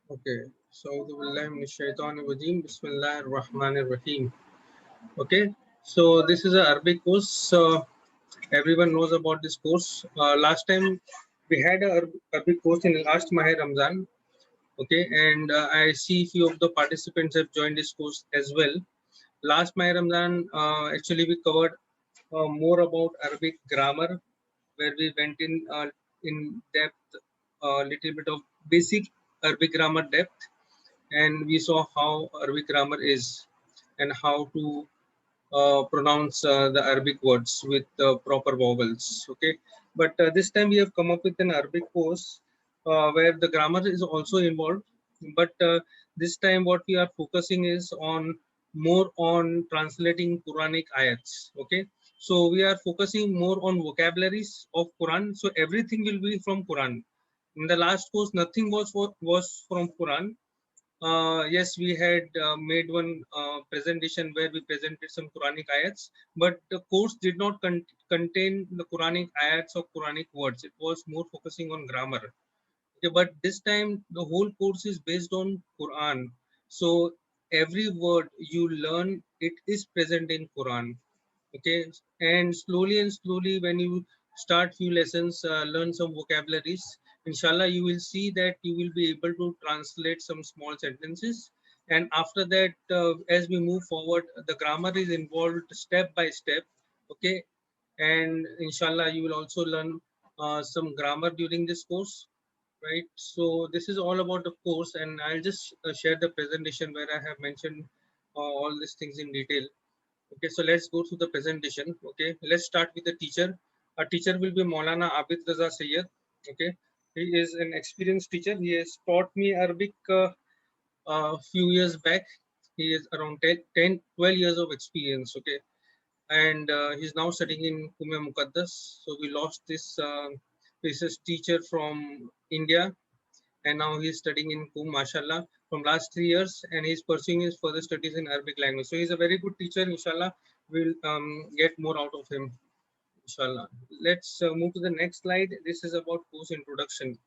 Okay, so Bismillah ar-Rahman ar-Rahim. Okay, so this is a Arabic course. Everyone knows about this course. Last time we had a Arabic course in last Mahe Ramzan. Okay, and I see few of the participants have joined this course as well. Last Mahe Ramzan, actually we covered more about Arabic grammar, where we went in depth a little bit of basic Arabic grammar depth, and we saw how Arabic grammar is and how to pronounce the Arabic words with proper vowels. Okay, but this time we have come up with an Arabic course where the grammar is also involved. But this time, what we are focusing is on more on translating Quranic ayats. Okay, so we are focusing more on vocabularies of Quran. So everything will be from Quran. In the last course, nothing was from Quran. Yes, we had made one presentation where we presented some Quranic ayats, but the course did not contain the Quranic ayats or Quranic words. It was more focusing on grammar. Okay, but this time the whole course is based on Quran. So every word you learn, it is present in Quran. Okay, and slowly when you start few lessons, learn some vocabularies, inshallah you will see that you will be able to translate some small sentences. And after that, as we move forward, the grammar is involved step by step. Okay, and inshallah you will also learn some grammar during this course, right? So this is all about the course, and I'll just share the presentation where I have mentioned all these things in detail. Okay, so let's go through the presentation. Okay, let's start with the teacher. Our teacher will be Maulana Abid Raza Sayyed. Okay, he is an experienced teacher. He has taught me Arabic a few years back. He is around 12 years of experience. Okay, and he's now studying in Kume Mukaddas. So we lost this teacher from India, and now he's studying in Kum, mashallah, from last 3 years, and he's pursuing his further studies in Arabic language. So he's a very good teacher, inshallah. We'll get more out of him, inshallah. Let's move to the next slide. This is about course introduction.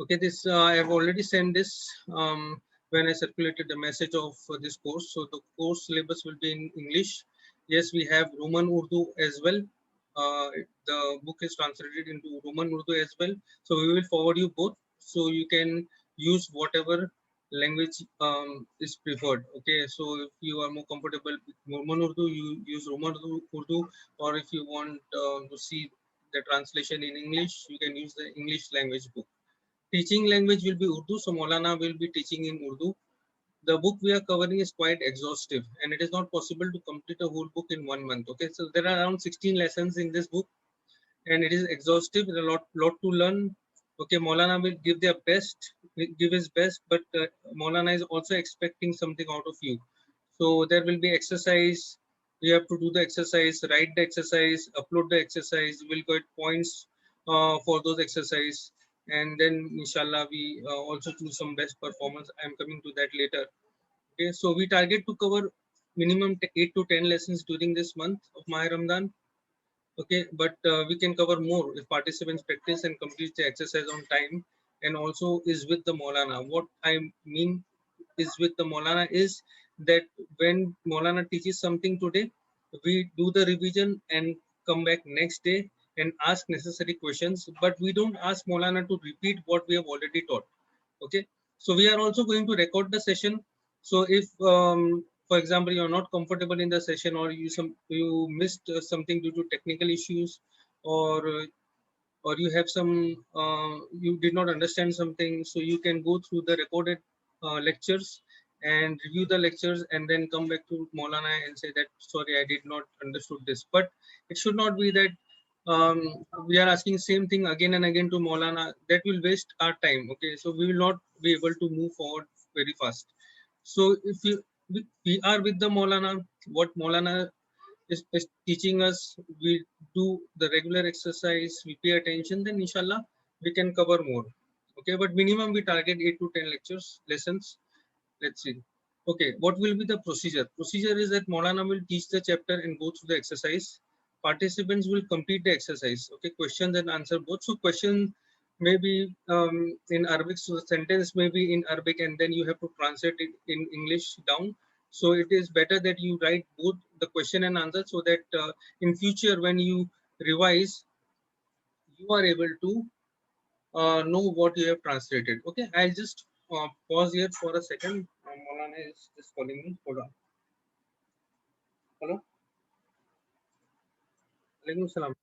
Okay, this I have already sent this when I circulated the message of this course. So the course syllabus will be in English. Yes, we have Roman Urdu as well. The book is translated into Roman Urdu as well. So we will forward you both, so you can use whatever language is preferred. Okay, so if you are more comfortable with Roman Urdu, you use Roman Urdu, or if you want to see the translation in English, you can use the English language book. Teaching language will be Urdu, so Maulana will be teaching in Urdu. The book we are covering is quite exhaustive, and it is not possible to complete a whole book in 1 month. Okay, so there are around 16 lessons in this book, and it is exhaustive. There's a lot to learn. Okay, Maulana will give their best, give his best, but Maulana is also expecting something out of you. So there will be exercise. You have to do the exercise, write the exercise, upload the exercise. You will get points for those exercise, and then inshallah we also choose some best performance. I am coming to that later. Okay, so we target to cover minimum 8 to 10 lessons during this month of Maha Ramadan. Okay, but we can cover more if participants practice and complete the exercise on time, and also is with the Maulana. What I mean is with the Maulana is that when Maulana teaches something today, we do the revision and come back next day and ask necessary questions, but we don't ask Maulana to repeat what we have already taught. Okay, so we are also going to record the session. So if for example you're not comfortable in the session, or you missed something due to technical issues, or uh, or you have some you did not understand something, so you can go through the recorded lectures and review the lectures, and then come back to Maulana and say that sorry, I did not understood this. But it should not be that we are asking same thing again and again to Maulana. That will waste our time. Okay, so we will not be able to move forward very fast. So if we are with the Maulana, what Maulana is teaching us, we do the regular exercise, we pay attention, then inshallah we can cover more. Okay, but minimum we target 8 to 10 lectures, lessons. Let's see. Okay, what will be the procedure? Procedure is that Maulana will teach the chapter and go through the exercise. Participants will complete the exercise. Okay, questions and answer both. So question maybe in Arabic, so the sentence may be in Arabic and then you have to translate it in English down. So it is better that you write both the question and answer, so that in future when you revise, you are able to know what you have translated. Okay, I'll just pause here for a second. Maulana is just calling me. Hold on. Hello. Alaikum salam.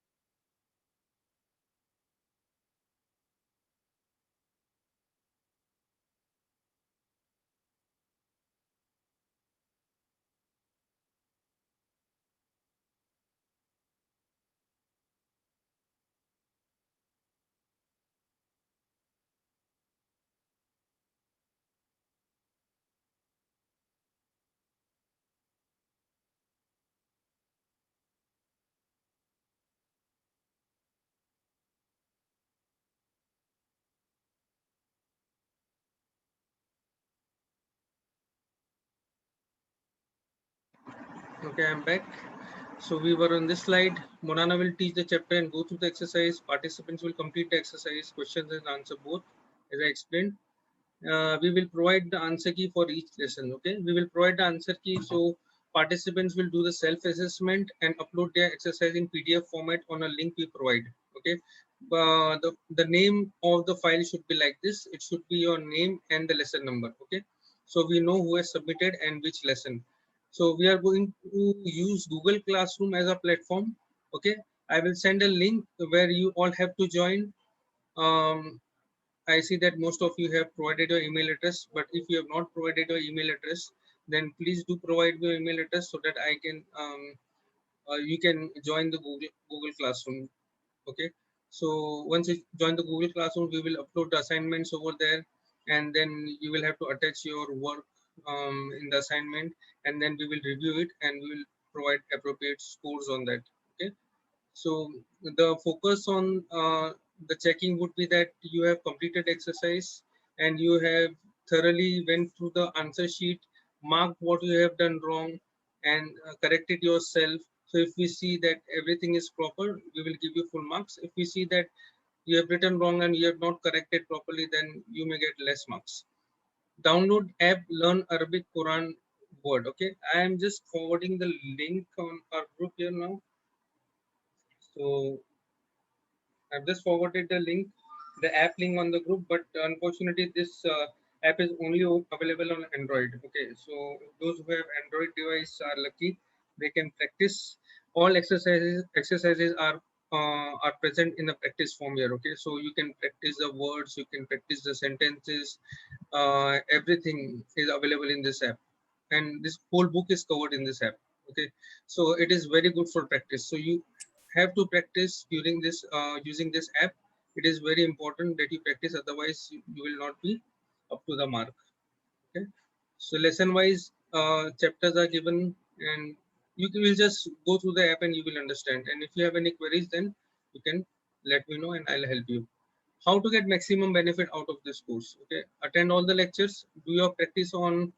Okay, I'm back. So we were on this slide. Monana will teach the chapter and go through the exercise. Participants will complete the exercise, questions and answer both, as I explained. We will provide the answer key for each lesson. Okay, we will provide the answer key, so participants will do the self-assessment and upload their exercise in PDF format on a link we provide. Okay, the name of the file should be like this. It should be your name and the lesson number. Okay, so we know who has submitted and which lesson. So we are going to use Google Classroom as a platform. Okay, I will send a link where you all have to join. I see that most of you have provided your email address, but if you have not provided your email address, then please do provide your email address so that I can you can join the Google Classroom. Okay, so once you join the Google Classroom, we will upload the assignments over there, and then you will have to attach your work in the assignment, and then we will review it and we will provide appropriate scores on that. Okay, so the focus on the checking would be that you have completed exercise and you have thoroughly went through the answer sheet, marked what you have done wrong, and corrected yourself. So if we see that everything is proper, we will give you full marks. If we see that you have written wrong and you have not corrected properly, then you may get less marks. Download app Learn Arabic Quran Word. Okay, I am just forwarding the link on our group here now. So I've just forwarded the link, the app link on the group, but unfortunately, this app is only available on Android. Okay, so those who have Android device are lucky; they can practice. All exercises are present in the practice form here. Okay, so you can practice the words, you can practice the sentences. Everything is available in this app, and this whole book is covered in this app. Okay, so it is very good for practice. So you have to practice during this using this app. It is very important that you practice, otherwise you will not be up to the mark. Okay, so lesson wise chapters are given, and will just go through the app and you will understand. And if you have any queries, then you can let me know and I'll help you. How to get maximum benefit out of this course? Okay, attend all the lectures, do your practice on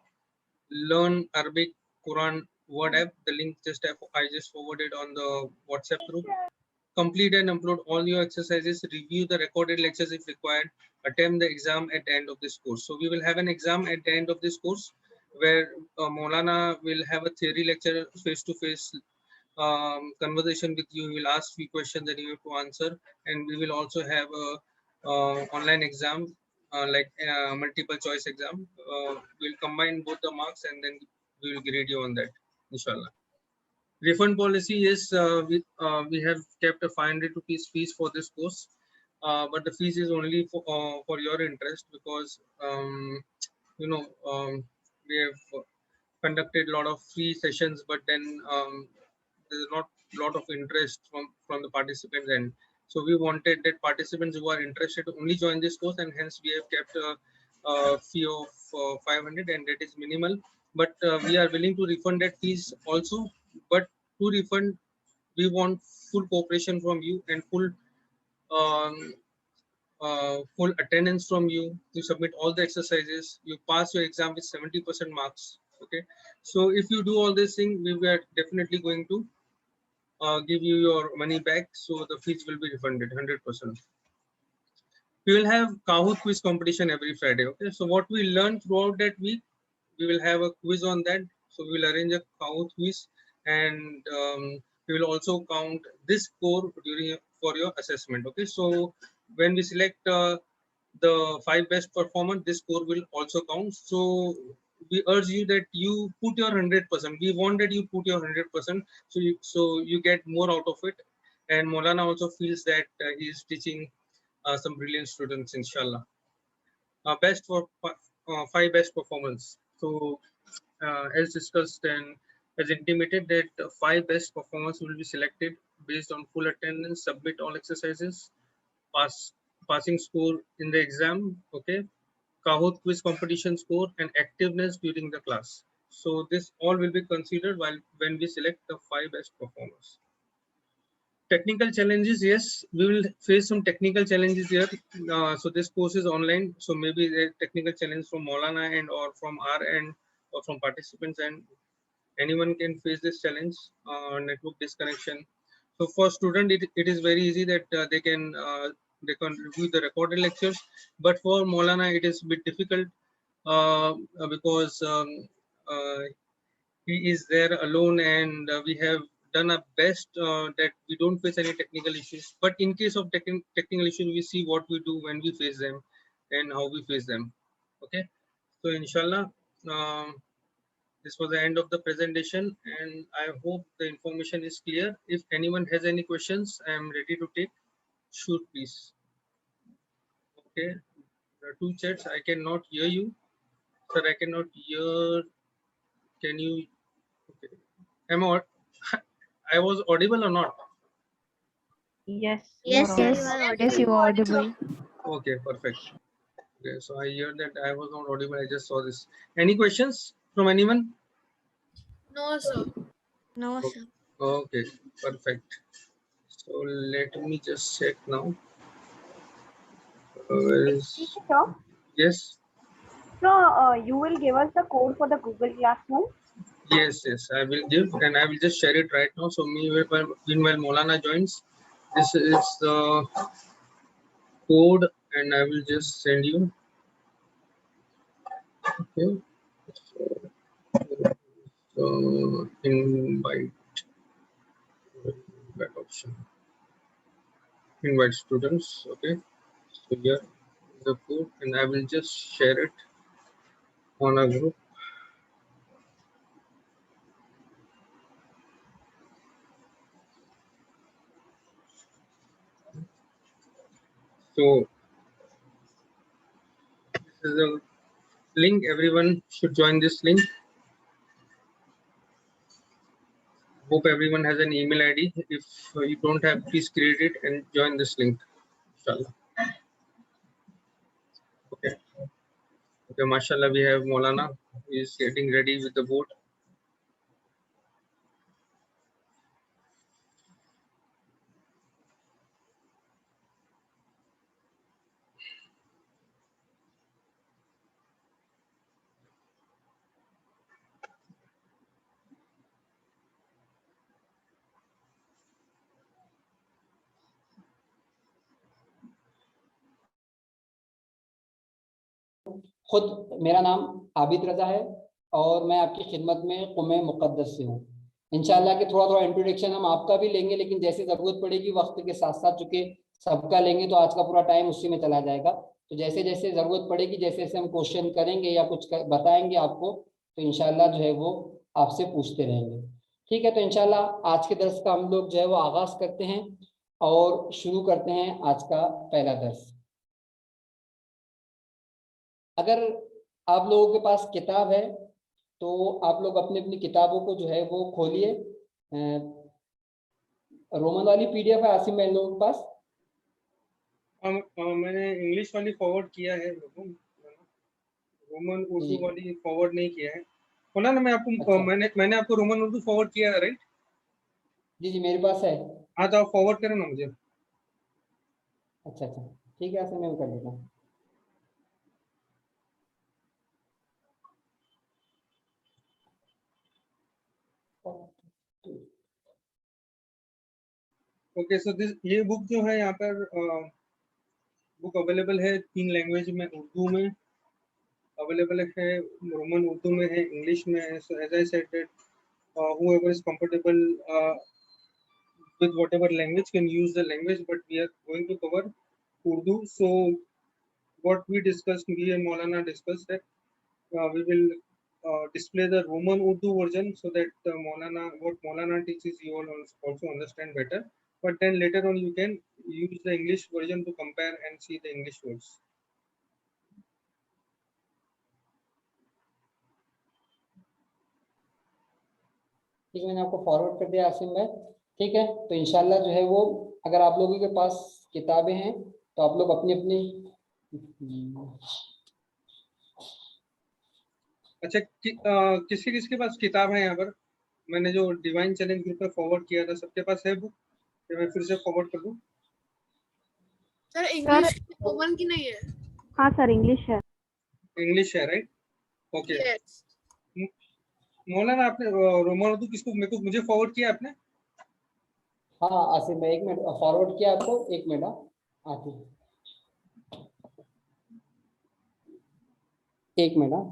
Learn Arabic Quran Word app. The link I just forwarded on the WhatsApp group. Complete and upload all your exercises, review the recorded lectures if required, attempt the exam at the end of this course. So we will have an exam at the end of this course where Maulana will have a theory lecture face-to-face conversation with you. He will ask few questions that you have to answer, and we will also have a online exam like multiple choice exam. We'll combine both the marks and then we will grade you on that, inshallah. Refund policy is we have kept a 500 rupees fees for this course, but the fees is only for your interest, because you know we have conducted a lot of free sessions, but then there's not a lot of interest from the participants end. So we wanted that participants who are interested to only join this course, and hence we have kept a fee of 500, and that is minimal. But we are willing to refund that fees also. But to refund, we want full cooperation from you and um, full attendance from you. You submit all the exercises. You pass your exam with 70% marks. Okay, so if you do all this thing, we were definitely going to give you your money back. So the fees will be refunded 100%. We will have Kahoot quiz competition every Friday. Okay, so what we learn throughout that week, we will have a quiz on that. So we will arrange a Kahoot quiz, and we will also count this score during for your assessment. Okay, so when we select the 5 best performance, this score will also count. So we urge you that you put your 100%. We want that you put your 100%, so you get more out of it. And Maulana also feels that he is teaching some brilliant students, inshallah. Best for 5 best performance. So as discussed and as intimated, that 5 best performance will be selected based on full attendance, submit all exercises, passing score in the exam, okay, Kahoot quiz competition score, and activeness during the class. So this all will be considered while when we select the 5 best performers. Technical challenges, yes, we will face some technical challenges here. So this course is online, so maybe the technical challenge from Maulana end or from our end or from participants, and anyone can face this challenge, network disconnection. So for student, it is very easy that they can review the recorded lectures, but for Maulana it is a bit difficult because uh, he is there alone, and we have done our best that we don't face any technical issues. But in case of technical issues, we see what we do when we face them and how we face them. Okay, so inshallah, this was the end of the presentation, and I hope the information is clear. If anyone has any questions, I am ready to take. Shoot, please. Okay, there are two chats. I cannot hear you, sir. I cannot hear. Can you? Okay. Am I? I was audible or not? Yes, you Yes, are yes, audible. yes, you are audible. Okay, perfect. Okay, so I hear that I was not audible. I just saw this. Any questions from anyone? No, sir. No, O- sir. Okay, perfect. So let me just check now. Where is- Sir, yes, you will give us the code for the Google Classroom. yes, I will give, and I will just share it right now. So meanwhile Maulana joins. This is the code, and I will just send you. Okay. So invite that option. Invite students. Okay. So here is the code, and I will just share it on a group. So this is a link. Everyone should join this link. Hope everyone has an email ID. If you don't have, please create it and join this link. Inshallah. Okay. Okay, mashallah, we have Maulana. He is getting ready with the board. खुद मेरा नाम आबिद रजा है और मैं आपकी खिदमत में Qom मुक़द्दस से हूँ। इंशाल्लाह कि थोड़ा थोड़ा इंट्रोडक्शन हम आपका भी लेंगे, लेकिन जैसे ज़रूरत पड़ेगी वक्त के साथ साथ, चूँकि सबका लेंगे तो आज का पूरा टाइम उसी में चला जाएगा। तो जैसे जैसे ज़रूरत पड़ेगी, जैसे जैसे हम क्वेश्चन करेंगे या कुछ बताएंगे आपको, तो इंशाल्लाह जो है वो आपसे पूछते रहेंगे। ठीक है, तो इंशाल्लाह आज के दर्स का हम लोग जो है वो आगाज़ करते हैं और शुरू करते हैं आज का पहला दर्स। अगर आप लोगों के पास किताब है तो आप लोग अपनी अपनी किताबों को जो है वो खोलिए। रोमन वाली पीडीएफ है आसिम भाई लोगों के पास? मैंने इंग्लिश वाली फॉरवर्ड किया है, रोमन उर्दू वाली फॉरवर्ड नहीं किया है। बोला ना मैं आपको। अच्छा। मैंने आपको रोमन उर्दू फॉरवर्ड किया है, राइट? जी जी मेरे पास है। हाँ, तो आप फॉरवर्ड करें ना मुझे। अच्छा अच्छा, ठीक है, ऐसे मैं कर देता हूँ। ओके, सो दिस ये बुक जो है यहाँ पर बुक अवेलेबल है 3 लैंग्वेज में, उर्दू में अवेलेबल है, रोमन उर्दू में है, इंग्लिश में है. So as I said that whoever is comfortable with whatever language can use the language, but we are going to cover Urdu. So what we discussed, me and Maulana discussed that we will display the Roman Urdu version so that what Maulana teaches you all also understand better. But then later on you can use the English version to compare and see the English words. ठीक है, मैंने आपको forward कर दिया आसिम भाई. ठीक है, तो इंशाल्लाह जो है वो, अगर आप लोगों के पास किताबें हैं तो आप लोग अपनी अपनी. अच्छा, किसी किसके पास किताब है यहाँ पर? मैंने जो डिवाइन चैलेंज ग्रुप में फॉरवर्ड किया था, सबके पास है बुक? या मैं फिर से फॉरवर्ड कर दूं? सर इंग्लिश रोमन की नहीं है. हाँ सर, इंग्लिश है. इंग्लिश है, राइट? ओके. यस. मौलाना, आपने रोमन उर्दू किसको मुझे फॉरवर्ड किया आपने? हाँ आसिम भाई, 1 मिनट फॉरवर्ड किया आपको, 1 मिनट. हाँ 1 मिनट.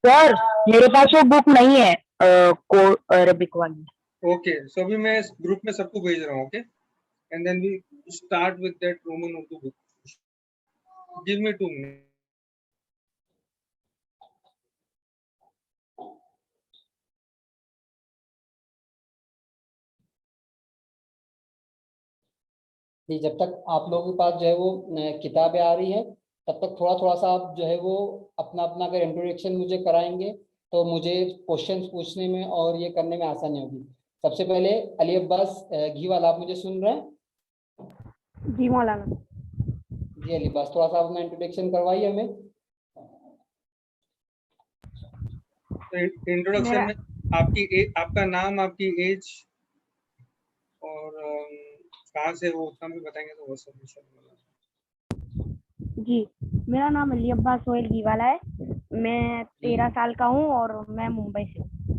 सर मेरे पास वो बुक नहीं है, अरबिक वाली. ओके, सो अभी मैं इस ग्रुप में सबको भेज रहा हूँ. Okay, and then we start with that Roman Urdu book. Give me 2 minutes. जी, जब तक आप लोगों के पास जो है वो किताबें आ रही है, तब तक थोड़ा थोड़ा सा आप जो है वो अपना अपना अगर इंट्रोडक्शन मुझे कराएंगे तो मुझे क्वेश्चंस पूछने में और ये करने में आसानी होगी. सबसे पहले अली अब्बास घीवाल, आप मुझे सुन रहे हैं? जी मौलाना. जी अली अब्बास, थोड़ा सा अपना इंट्रोडक्शन करवाइए हमें. इंट्रोडक्शन में आपका नाम, आपकी एज और कहाँ से वो उतना भी बताएंगे तो वो सब इंशाल्लाह. जी, मेरा नाम अली अब्बास सोहेल घीवाला है. मैं 13 साल का हूँ और मैं मुंबई से हूँ.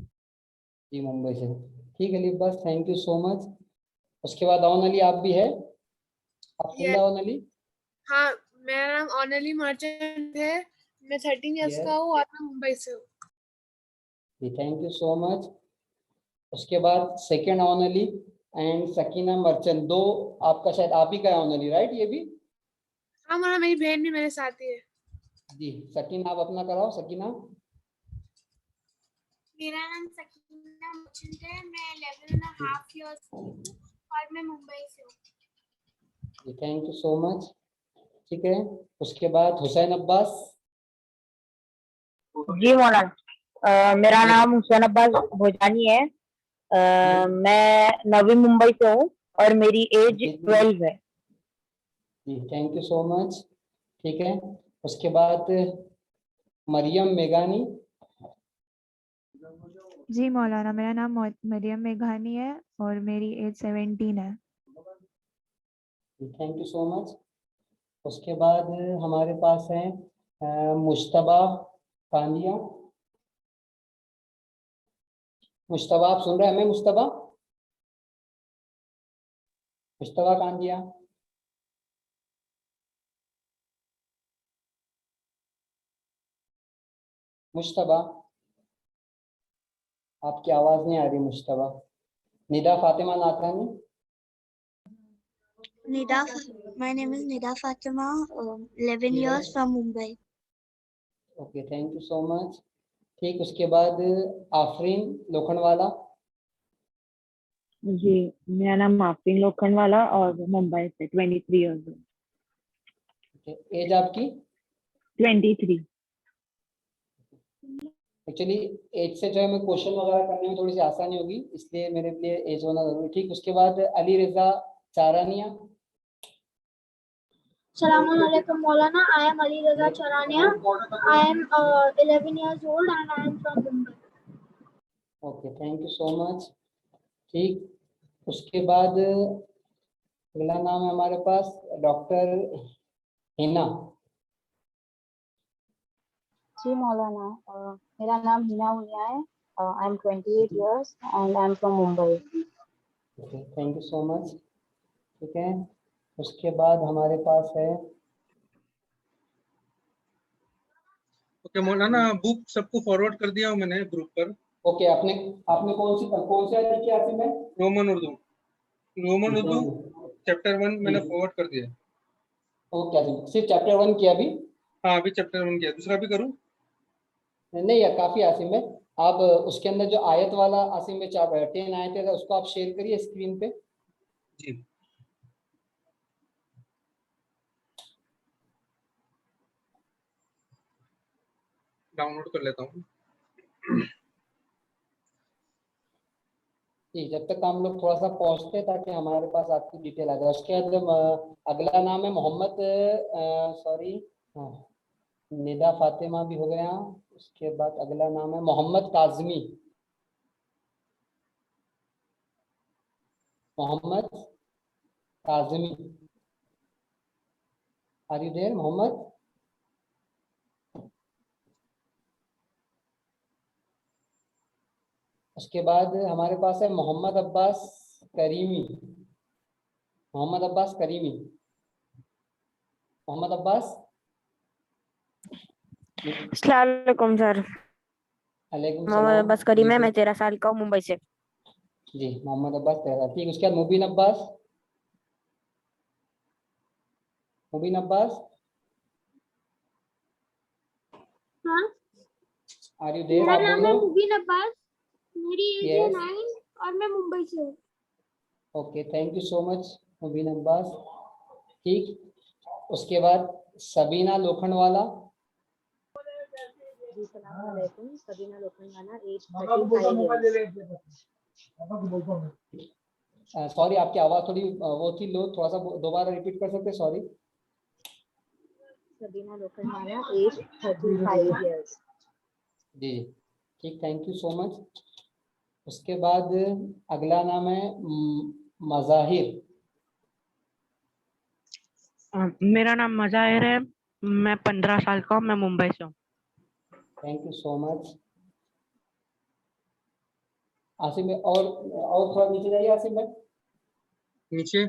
जी मुंबई से. ठीक है Ali Abbas, thank you so much. उसके बाद अवन अली, आप भी है? आप सुन रहे हो अवन अली? हाँ, मेरा नाम ऑनली मर्चेंट है. मैं 13 इयर्स Yes. का हूँ और मैं मुंबई से हूँ. जी थैंक यू सो मच. उसके बाद सेकंड अवन अली एंड सकीना मर्चेंट. दो आपका शायद आप ही का है अवन अली, राइट? ये भी? हाँ मौलाना, मेरी बहन भी मेरे साथ ही है. जी सकीना, आप अपना कराओ. सकीना. मेरा नाम सकीना मर्चेंट है. मैं 11.5 इयर्स की हूँ और मैं मुंबई से हूँ. जी थैंक यू सो मच. ठीक है, उसके बाद हुसैन अब्बास. जी मौलाना, मेरा नाम हुसैन अब्बास भोजानी है. मैं नवी मुंबई से हूँ और मेरी एज 12 है. जी थैंक यू सो मच. ठीक है, उसके बाद मरियम मेघानी. जी मौलाना, मेरा नाम मरियम मेघानी है और मेरी एज 17 है. Thank you so much. उसके बाद हमारे पास है मुश्तबा कांदिया. मुश्तबा, आप सुन रहे हैं हमें? मुश्तबा, मुश्तबा कांदिया. मुश्तबा, आपकी आवाज नहीं आ रही Mushtaba. Nida Fatima Nathani. My name is Nida Fatima, 11 years from Mumbai. Okay thank you so much. ठीक, उसके बाद आफरीन लोखंडवाला. जी, मेरा नाम आफरीन लोखंडवाला और मुंबई से 23 इयर्स. एज आपकी? 23. एक्चुअली एज से जो है मैं क्वेश्चन वगैरह करने में थोड़ी सी आसानी होगी, इसलिए मेरे लिए एज होना जरूरी। ठीक, उसके बाद अली रजा चारानिया। Assalamualaikum Maulana. I am Ali Raza Charania. I am 11 years old and I am from Mumbai. Okay, thank you so much. ठीक, उसके बाद अगला नाम है हमारे पास डॉक्टर हिना। जी मौलाना, मेरा नाम हिना मुनिया है। I am 28 years and I am from Mumbai. Okay, thank you so much. ठीक है, उसके बाद हमारे पास है ओके मौलाना, बुक सबको फॉरवर्ड कर दिया हूँ मैंने ग्रुप पर। ओके, आपने आपने कौन सी आयत लिखी आसिम में? रोमन उर्दू चैप्टर 1 मैंने फॉरवर्ड कर दिया। ओके आसिम, सिर्फ चैप्टर 1 किया अभी? हाँ, अभी चैप्टर 1 किया, दूसरा भी करूँ? नहीं यार, काफी आसिम में। आप उसके अंदर जो आयत वाला आसिम में 10 आयतें था, उसको आप शेयर करिए स्क्रीन पे। जी, डाउनलोड कर लेता हूँ। जी, जब तक हम लोग थोड़ा सा पहुंचते हैं ताकि हमारे पास आपकी डिटेल आ जाए। उसके बाद अगला नाम है मोहम्मद, सॉरी, हाँ, निदा फातिमा भी हो गया। उसके बाद अगला नाम है Mohammad Kazmi. Mohammad Kazmi, are you there Mohammad? उसके बाद हमारे पास है मोहम्मद अब्बास करीमी। मोहम्मद अब्बास करीमी, मोहम्मद अब्बास। अस्सलाम वालेकुम सर। अलैकुम मोहम्मद सलाम। अब्बास करीम है, मैं 13 साल का हूँ, मुंबई से। जी, मोहम्मद अब्बास तेरा। ठीक, उसके बाद मुबीन अब्बास। मुबीन अब्बास, हाँ, आर यू देयर? मेरा आप नाम है बोलो। मुबीन अब्बास। मेरी एज है यस, 9 और मैं मुंबई से हूँ। Okay, thank you so much Mubeen Abbas. ठीक, उसके बाद सबीना लोखंडवाला। जी सलाम अलैकुम, Sabina Lokhandwala, age 35 years. Sorry, आपकी आवाज थोड़ी वो थी लो, थोड़ा सा दोबारा रिपीट कर सकते? Sorry. Sabina Lokhandwala, age 35 years. जी, ठीक, थैंक यू सो मच। उसके बाद अगला नाम है मज़ाहिर। मेरा नाम मज़ाहिर है, मैं 15 साल का हूँ, मैं मुंबई से हूँ। Thank you so much Asim भाई। और थोड़ा नीचे जाइए आसिम भाई। नीचे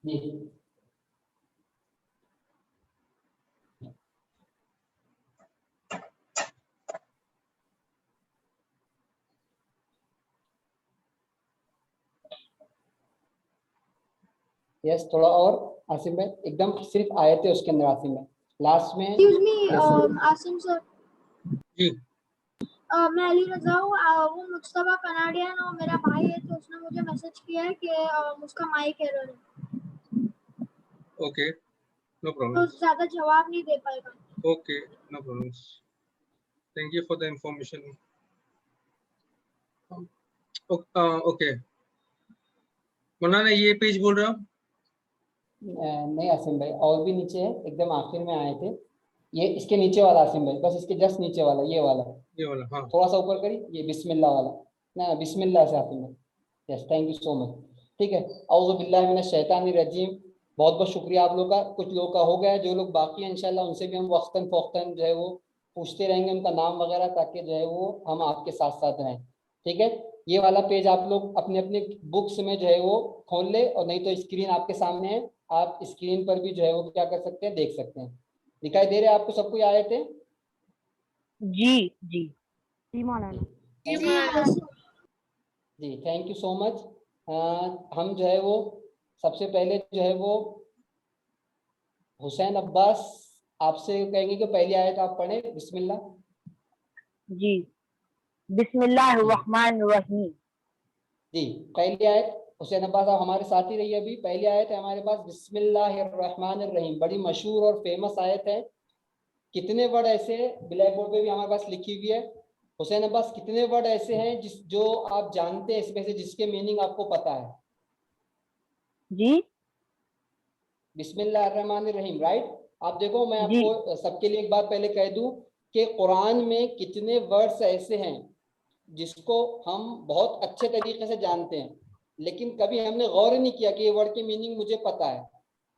जी, यस, थोड़ा और आसिम भाई, एकदम सिर्फ आयतें उसके अंदर आसिम भाई, लास्ट में। Excuse me Asim sir. जी, मैं अली रजा हूँ। वो मुस्तफा कनाडियन और मेरा भाई है, तो उसने मुझे मैसेज किया है कि उसका माइक एरर है, ओके, नो तो प्रॉब्लम। ज्यादा जवाब नहीं दे पाएगा। Okay, no problem, thank you for the information. Okay Maulana, ये पेज बोल रहा हूँ। नहीं आसिम भाई, और भी नीचे है, एकदम आखिर में आए थे। ये इसके नीचे वाला आसिम भाई, बस इसके जस्ट नीचे वाला, ये वाला ये वाला, हाँ। थोड़ा सा ऊपर करिए, ये बिस्मिल्लाह वाला। ना, बिस्मिल्लाह से आसिम भाई। Yes, thank you so much. ठीक है, औज़ु बिल्लाहि मिनश शैतानिर रजीम। बहुत बहुत शुक्रिया आप लोग का। कुछ लोग का हो गया है, जो लोग बाकी हैं इंशाल्लाह उनसे भी हम वक्तन फ़ौक्तन जो है वो पूछते रहेंगे उनका नाम वगैरह, ताकि जो है वो हम आपके साथ साथ रहें। ठीक है, ये वाला पेज आप लोग अपने अपने बुक्स में जो है वो खोल ले, और नहीं तो स्क्रीन आपके सामने है, आप स्क्रीन पर भी जो है वो क्या कर सकते हैं, देख सकते हैं। दिखाई दे रहे हैं आपको सबको आए थे? जी जी जी मौलाना। जी, थैंक यू सो मच। हम जो है वो सबसे पहले जो है वो हुसैन अब्बास आपसे कहेंगे कि पहली आयत आप पढ़ें, बिस्मिल्लाह। जी, बिस्मिल्लाहिर्रहमानिर्रहीम। जी, पहली आयत हुसैन अब्बास आप हमारे साथ ही रहिए। अभी पहली आयत है हमारे पास बिस्मिल्लाहिर्रहमानिर्रहीम, बड़ी मशहूर और फेमस आयत है। कितने वर्ड ऐसे ब्लैक बोर्ड पे भी हमारे पास लिखी हुई है, हुसैन अब्बास, कितने वर्ड ऐसे हैं जो आप जानते हैं इसमें से, जिसके मीनिंग आपको पता है? जी बिस्मिल्लाहिर्रहमानिर्रहीम, राइट। आप देखो, मैं जी आपको सबके लिए एक बात पहले कह दूं कि कुरान में कितने वर्ड्स ऐसे हैं जिसको हम बहुत अच्छे तरीके से जानते हैं, लेकिन कभी हमने गौर ही नहीं किया कि ये वर्ड की मीनिंग मुझे पता है।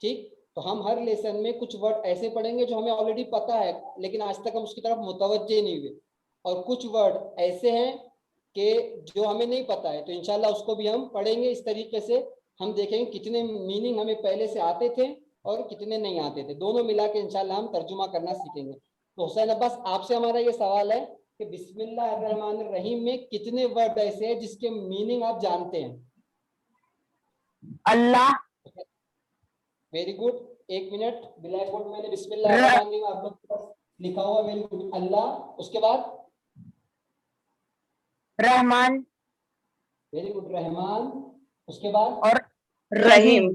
ठीक, तो हम हर लेसन में कुछ वर्ड ऐसे पढ़ेंगे जो हमें ऑलरेडी पता है, लेकिन आज तक हम उसकी तरफ मुतवज्जे नहीं हुए, और कुछ वर्ड ऐसे हैं कि जो हमें नहीं पता है, तो इंशाल्लाह उसको भी हम पढ़ेंगे इस तरीके से। हम देखेंगे कितने मीनिंग हमें पहले से आते थे और कितने नहीं आते थे, दोनों मिला के इंशाल्लाह हम तर्जुमा करना सीखेंगे। तो हुसैन अब्बास, आपसे हमारा ये सवाल है कि बिस्मिल्लाहिर्रहमानिर्रहीम में कितने वर्ड ऐसे हैं जिसके मीनिंग आप जानते हैं? अल्लाह, वेरी गुड। एक मिनट, ब्लैक बोर्ड मैंने र, बिस्मिल्लाहिर्रहमानिर्रहीम आप लोग के पास लिखा हुआ, वेरी गुड। अल्लाह, उसके बाद रहमान वेरी गुड, रहमान, उसके बाद और रहीम।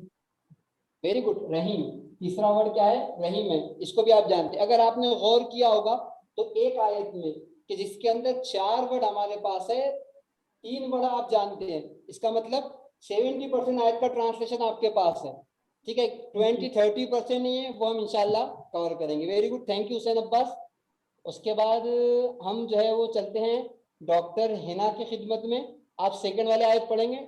वेरी गुड, रहीम। तीसरा वर्ड क्या है? रहीम है, इसको भी आप जानते हैं। अगर आपने गौर किया होगा तो एक आयत में कि जिसके अंदर 4 वर्ड हमारे पास है, 3 वर्ड आप जानते हैं, इसका मतलब 70% आयत का ट्रांसलेशन आपके पास है। ठीक है, 20-30% नहीं है, वो हम इंशाल्लाह कवर करेंगे। Very good, thank you Hussain Abbas. उसके बाद हम जो है वो चलते हैं डॉक्टर हिना की खिदमत में। आप सेकंड वाले आयत पढ़ेंगे।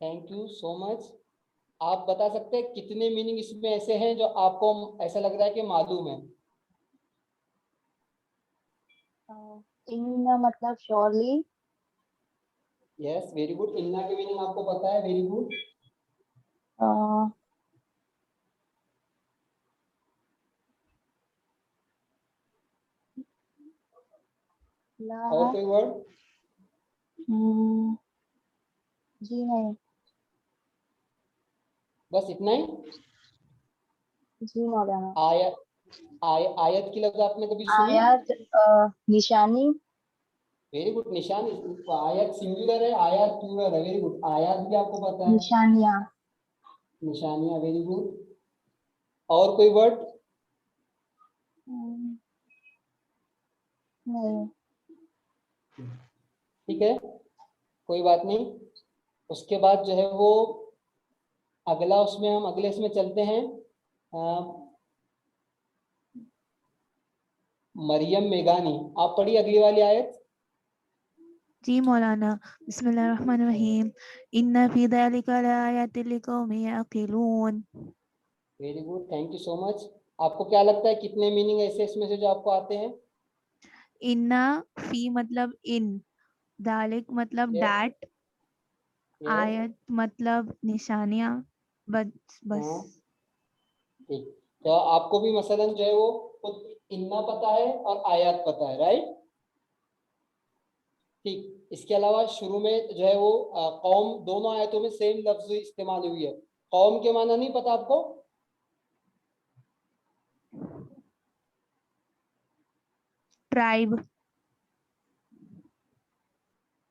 Thank you so much. आप बता सकते हैं कितने मीनिंग इसमें ऐसे हैं जो आपको ऐसा लग रहा है कि मालूम है? इन मतलब surely. Yes, very good. इन्ना के मीनिंग आपको पता है, वेरी गुड। और कोई वर्ड? जी नहीं, बस इतना ही? जी मौलाना। आयत, आयत की लफ्ज आपने कभी सुनी? आयत निशानी। वेरी गुड, निशान। आयत सिंगुलर है, आयत प्लूरल है, वेरी गुड। आयत भी आपको पता है, निशानियाँ। निशानियां, वेरी गुड। और कोई वर्ड? नहीं। ठीक है, कोई बात नहीं। उसके बाद जो है वो अगला, उसमें हम अगले इसमें चलते हैं। मरियम मेघानी, आप पढ़िए अगली वाली आयत। जी मौलाना। बिस्मिल्लाहिर्रहमानिर्रहीम। इन्ना फी ज़ालिका लआयातिन लिक़ौमिन यअक़िलून. Very good, thank you so much. आपको क्या लगता है कितने मीनिंग ऐसे इसमें से जो आपको आते हैं? इन्ना फी मतलब इन, दालिक मतलब यस, दैट, यस, आयत मतलब निशानियाँ, बस बस. हाँ, ठीक। तो आपको भी मसलन जो है वो खुद इन्ना पता है और आयत पता है, राइट? ठीक, इसके अलावा शुरू में जो है वो कौम, दोनों आयतों में सेम लफ्ज इस्तेमाल हुई है। कौम के माना नहीं पता आपको? ट्राइब.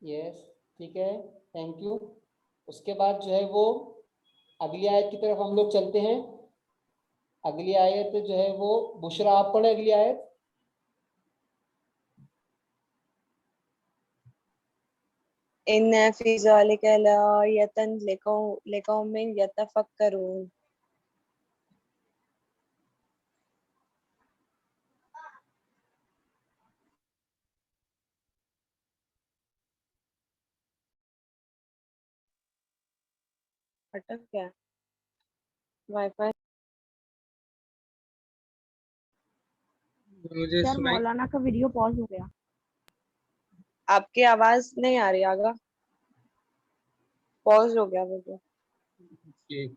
यस, ठीक है, थैंक यू। उसके बाद जो है वो अगली आयत की तरफ हम लोग चलते हैं। अगली आयत जो है वो बुशरा, आप पढ़े अगली आयत। इन्ना फी ज़ालिका लआयतन लिक़ौमिन यतफ़क्करून. अटक गया वाईफाई. मुझे सर सुनाई। मौलाना का वीडियो पॉज हो गया। आपकी आवाज नहीं आ रही आगा, पॉज हो गया वीडियो. जी।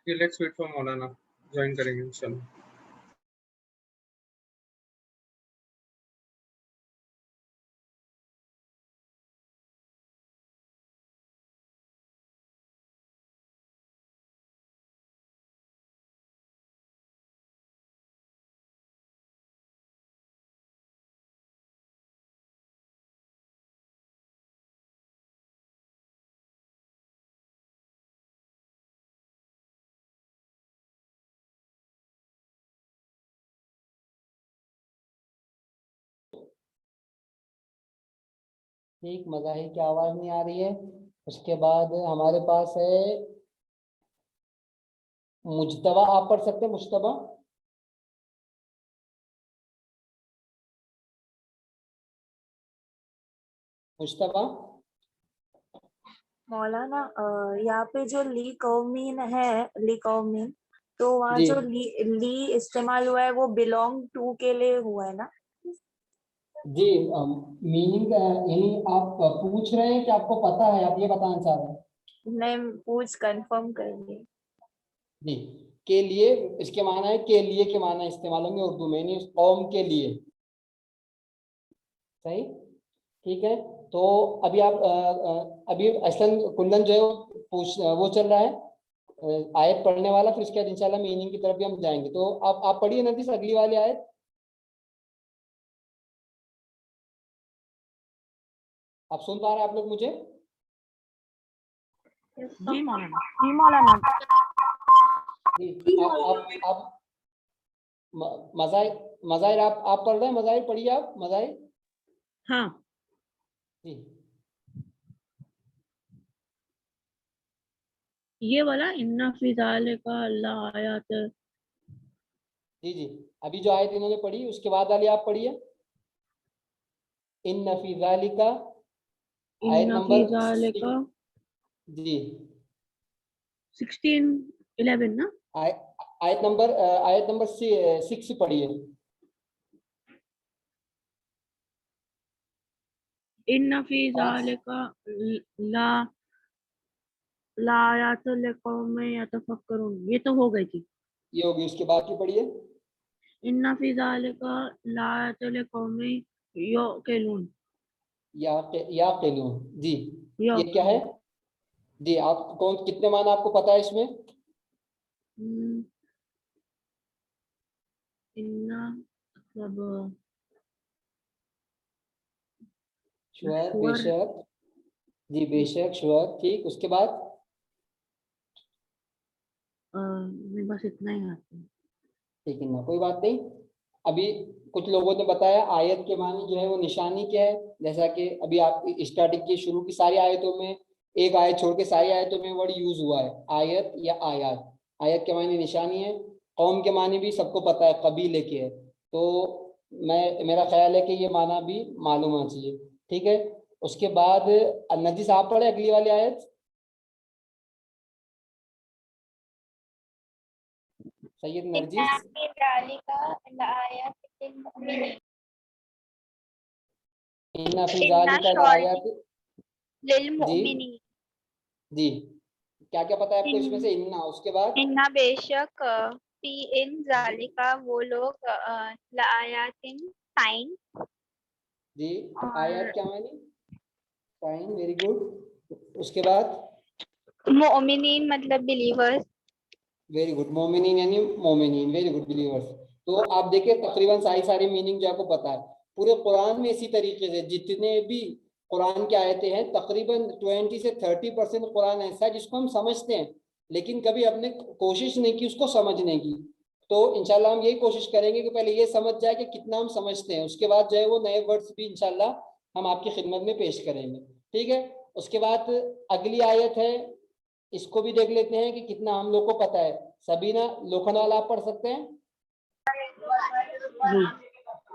Okay, let's wait for Maulana. Join करेंगे इंशाल्लाह। ठीक, मज़ाहिर की आवाज नहीं आ रही है। उसके बाद हमारे पास है मुज्तबा, आप पढ़ सकते हैं मुज्तबा? मुज्तबा मौलाना यहाँ पे जो ली कौमीन है, ली कौमीन, तो वहाँ जी जो ली इस्तेमाल हुआ है वो बिलोंग टू के लिए हुआ है ना? जी, मीनिंग यानी आप पूछ रहे हैं कि आपको पता है, आप ये बताना चाह रहे हैं? नहीं, पूछ कंफर्म करेंगे। जी, के लिए इसके माना है, के लिए के माना इस्तेमाल होंगे उर्दू में, यानी कौम के लिए। सही, ठीक है। तो अभी आप अभी असन कुंदन जो है वो चल रहा है आयत पढ़ने वाला, फिर उसके बाद इंशाल्लाह मीनिंग की तरफ भी हम जाएंगे। तो आप पढ़िए नदीस अगली वाली आयत। आप सुन पा रहे हैं आप लोग मुझे? जी मौलाना। जी मौलाना। जी, आप मज़ाहिर मज़ाहिर आप पढ़ रहे हैं? मज़ाहिर पढ़िए आप, मज़ाहिर। हाँ, जी ये वाला इन्ना फी ज़ालिका लआयात। जी जी, अभी जो आयत इन्होंने पढ़ी उसके बाद वाली आप पढ़िए। इन्ना फी ज़ालिका, आयत इन्ना फी नंबर ज़ालिका जी 16 11 ना? आयत नंबर 6 पढ़िए। इन्ना फी ज़ालिका ला लायात लिक़ौमिन यतफ़क्करून, ये तो हो गई थी। ये होगी, उसके बाद की पढ़िए। इन्ना फी ज़ालिका लायात लिक़ौमिन युक़िलून। या क़िलून, जी ये क्या है? युक़िलून। जी, आप कौन कितने माना आपको पता है इसमें? इन्ना मतलब श्योर, श्योर। बेशक, जी बेशक, श्योर, ठीक। उसके बाद मैं बस इतना ही आता है। ठीक है ना, कोई बात नहीं। अभी कुछ लोगों ने बताया आयत के मानी जो है वो निशानी क्या है। जैसा कि अभी आप स्टार्टिंग की शुरू की सारी आयतों में, एक आयत छोड़ के सारी आयतों में वर्ड यूज हुआ है आयत या आयात। आयत के मानी निशानी है, कौम के मानी भी सबको पता है, कबीले के है। तो मेरा ख्याल है कि ये माना भी मालूम होना चाहिए, ठीक है। उसके बाद नजी साहब पढ़े अगली वाली आयत। सैयद नरजिस। इन्ना फी ज़ालिका लायात। जी जी, क्या क्या पता है आपको इसमें से? इन्ना, उसके बाद इन्ना बेशक, फी इन जालिका वो लोग, लायातिन साइन, जी, आयत और क्या मानी? Fine, very good. उसके बाद मोमिनीन मतलब बिलीवर्स। वेरी गुड, मोमिनीन यानी मोमिनीन, वेरी गुड, बिलीवर्स। तो आप देखिए तकरीबन सारी मीनिंग जो आपको पता है पूरे कुरान में। इसी तरीके से जितने भी कुरान की आयतें हैं, तकरीबन 20 से 30% कुरान ऐसा है जिसको हम समझते हैं, लेकिन कभी हमने कोशिश नहीं की उसको समझने की। तो इंशाल्लाह हम यही कोशिश करेंगे कि पहले ये समझ जाए कि कितना हम समझते हैं, उसके बाद जो है वो नए वर्ड्स भी इंशाल्लाह हम आपकी खिदमत में पेश करेंगे, ठीक है। उसके बाद अगली आयत है, इसको भी देख लेते हैं कि कितना हम लोग को पता है। सबीना लोखंडवाला आप पढ़ सकते हैं? जी।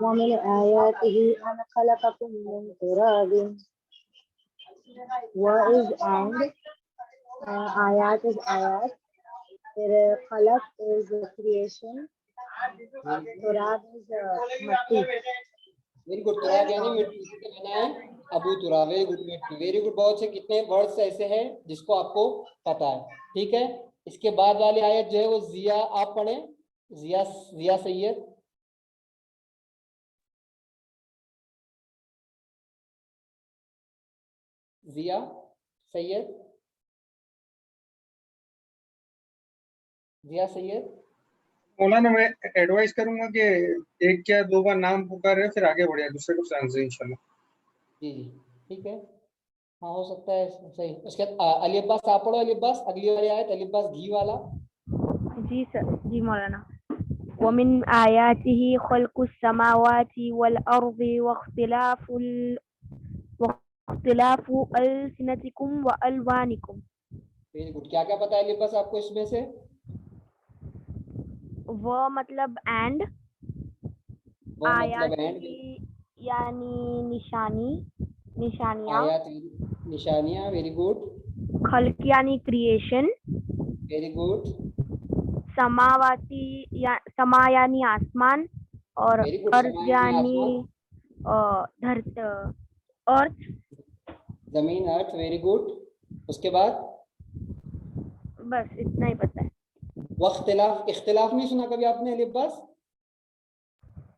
वमिन आयातिही अन खलक़कुम मिन तुराबिन, व इज एंड आयात इज आयात, फिर खलक इज क्रिएशन, तुराब इज मट्टी। वेरी गुड, तुराब यानी मिट्टी से बना है, अबू तुराब, वेरी गुड, मिट्टी, वेरी गुड। बहुत से कितने वर्ड्स ऐसे हैं जिसको आपको पता है, ठीक है। इसके बाद वाली आयत जो है वो जिया, आप पढ़े, जिया, जिया सैयद। जिया सैयद, जिया सैयद। मौलाना मैं एडवाइस करूंगा कि एक या दो बार नाम पुकारे फिर आगे बढ़े, दूसरे को आंसर इंशाल्लाह। जी जी ठीक है, हाँ हो सकता है सही। उसके बाद अली अब्बास आप पढ़ो, अली अब्बास अगली वाली आयत, अली अब्बास घी वाला। जी सर, जी मौलाना। वमिन आयातिही खल्कुस समावाति वल अर्दि वख्तिलाफु अलसिनतिकुम व अलवानिकुम। Very good. क्या क्या पता है अली अब्बास आपको इसमें से? वो मतलब एंड, वो मतलब एंड, आयाती यानी निशानी, निशानियाँ, आयात निशानियां, वेरी गुड, खल्क यानी क्रिएशन, वेरी गुड, समावाती या समा यानी आसमान, और वेरी गुड, अर्ज समाया यानी आसमान, अर्थ, जमीन, अर्थ, वेरी गुड। उसके बाद बस इतना ही पता है। वख्तिलाफ, इख्तिलाफ नहीं सुना कभी आपने अली अब्बास?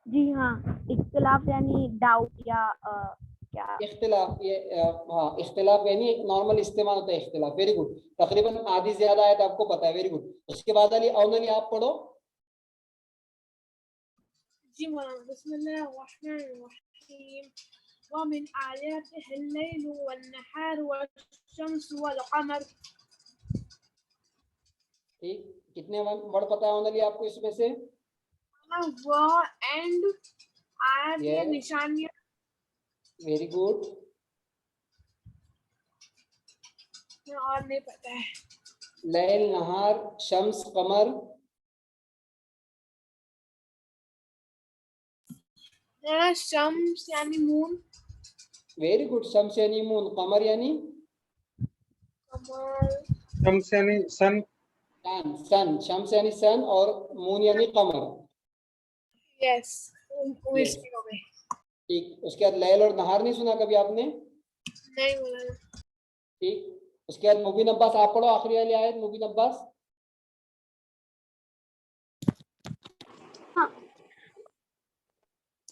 जी हाँ, इख्तिलाफ यानी डाउट या क्या। इख्तिलाफ, ये हाँ, इख्तिलाफ यानी नॉर्मल इस्तेमाल होता है इख्तिलाफ, वेरी गुड। तकरीबन आधी ज्यादा आयत आपको पता है, वेरी गुड। उसके बाद अली अली आप पढ़ो। जी मौलाना, बिस्मिल्लाहिर्रहमानिर्रहीम। वमिन आयातिहिल लैलु वन्नहारु वश्शम्सु वलकमर। ठीक, कितने वर्ड पता है अली आपको इसमें से? वो एंड, आयत या निशानियाँ, वेरी गुड। और नहीं पता है। लैल, नहार, शम्स, कमर। शम्स यानी मून, वेरी गुड, शम्स यानी मून, कमर यानी शम्स यानी सन, सन, सन, शम्स यानी सन और मून यानी कमर। यस, यस ठीक। उसके बाद लैल और नहार नहीं सुना कभी आपने? नहीं मौलाना। ठीक, उसके बाद मुबीन अब्बास आप पढ़ो आखिरी वाली आयत, मुबीन अब्बास।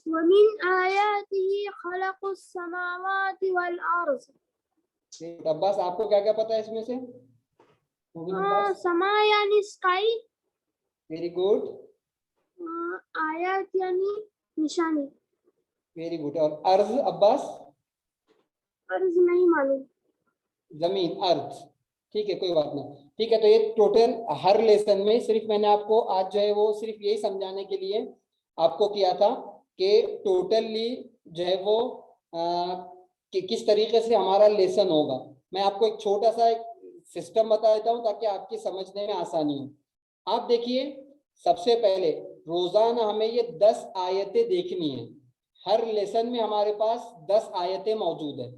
वमिन आयातिही खलकुस समावाति वल अर्ज़। अब्बास आपको क्या क्या पता है इसमें से? मुबीन अब्बास, समा यानी स्काई, वेरी गुड, आयत यानी निशानी, वेरी गुड। और अर्ज अब्बास? अर्ज़ नहीं मालूम। जमीन, अर्थ। ठीक है, कोई बात नहीं। ठीक है, तो ये टोटल हर लेसन में सिर्फ मैंने आपको आज जो है वो सिर्फ यही समझाने के लिए आपको किया था कि टोटली जो है वो कि किस तरीके से हमारा लेसन होगा। मैं आपको एक छोटा सा एक सिस्टम बता देता हूँ ताकि आपकी समझने में आसानी हो। आप देखिए, सबसे पहले रोजाना हमें ये 10 आयतें देखनी है। हर लेसन में हमारे पास 10 आयतें मौजूद है।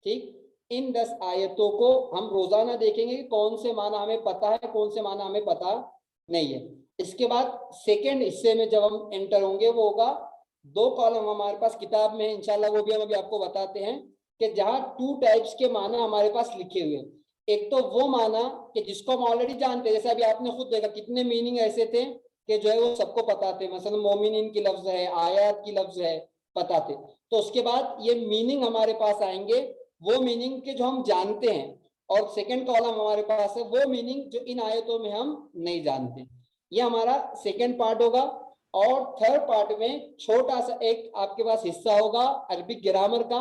ठीक, इन 10 आयतों को हम रोजाना देखेंगे कि कौन से माना हमें पता है, कौन से माना हमें पता नहीं है। इसके बाद सेकंड हिस्से में जब हम एंटर होंगे वो होगा 2 कॉलम हमारे पास किताब में है, इंशाल्लाह वो भी हम अभी आपको बताते हैं कि जहां 2 टाइप्स के माना हमारे पास लिखे हुए हैं। एक तो वो माना कि जिसको हम ऑलरेडी जानते हैं, जैसे अभी आपने खुद देखा कितने मीनिंग ऐसे थे कि जो है वो सबको पता थे, मसलन मोमिनीन की लफ्ज है, आयात की लफ्ज है, पता थे। तो उसके बाद ये मीनिंग हमारे पास आएंगे, वो मीनिंग के जो हम जानते हैं, और सेकंड कॉलम हमारे पास है वो मीनिंग जो इन आयतों में हम नहीं जानते। ये हमारा सेकंड पार्ट होगा। और थर्ड पार्ट में छोटा सा एक आपके पास हिस्सा होगा अरबिक ग्रामर का,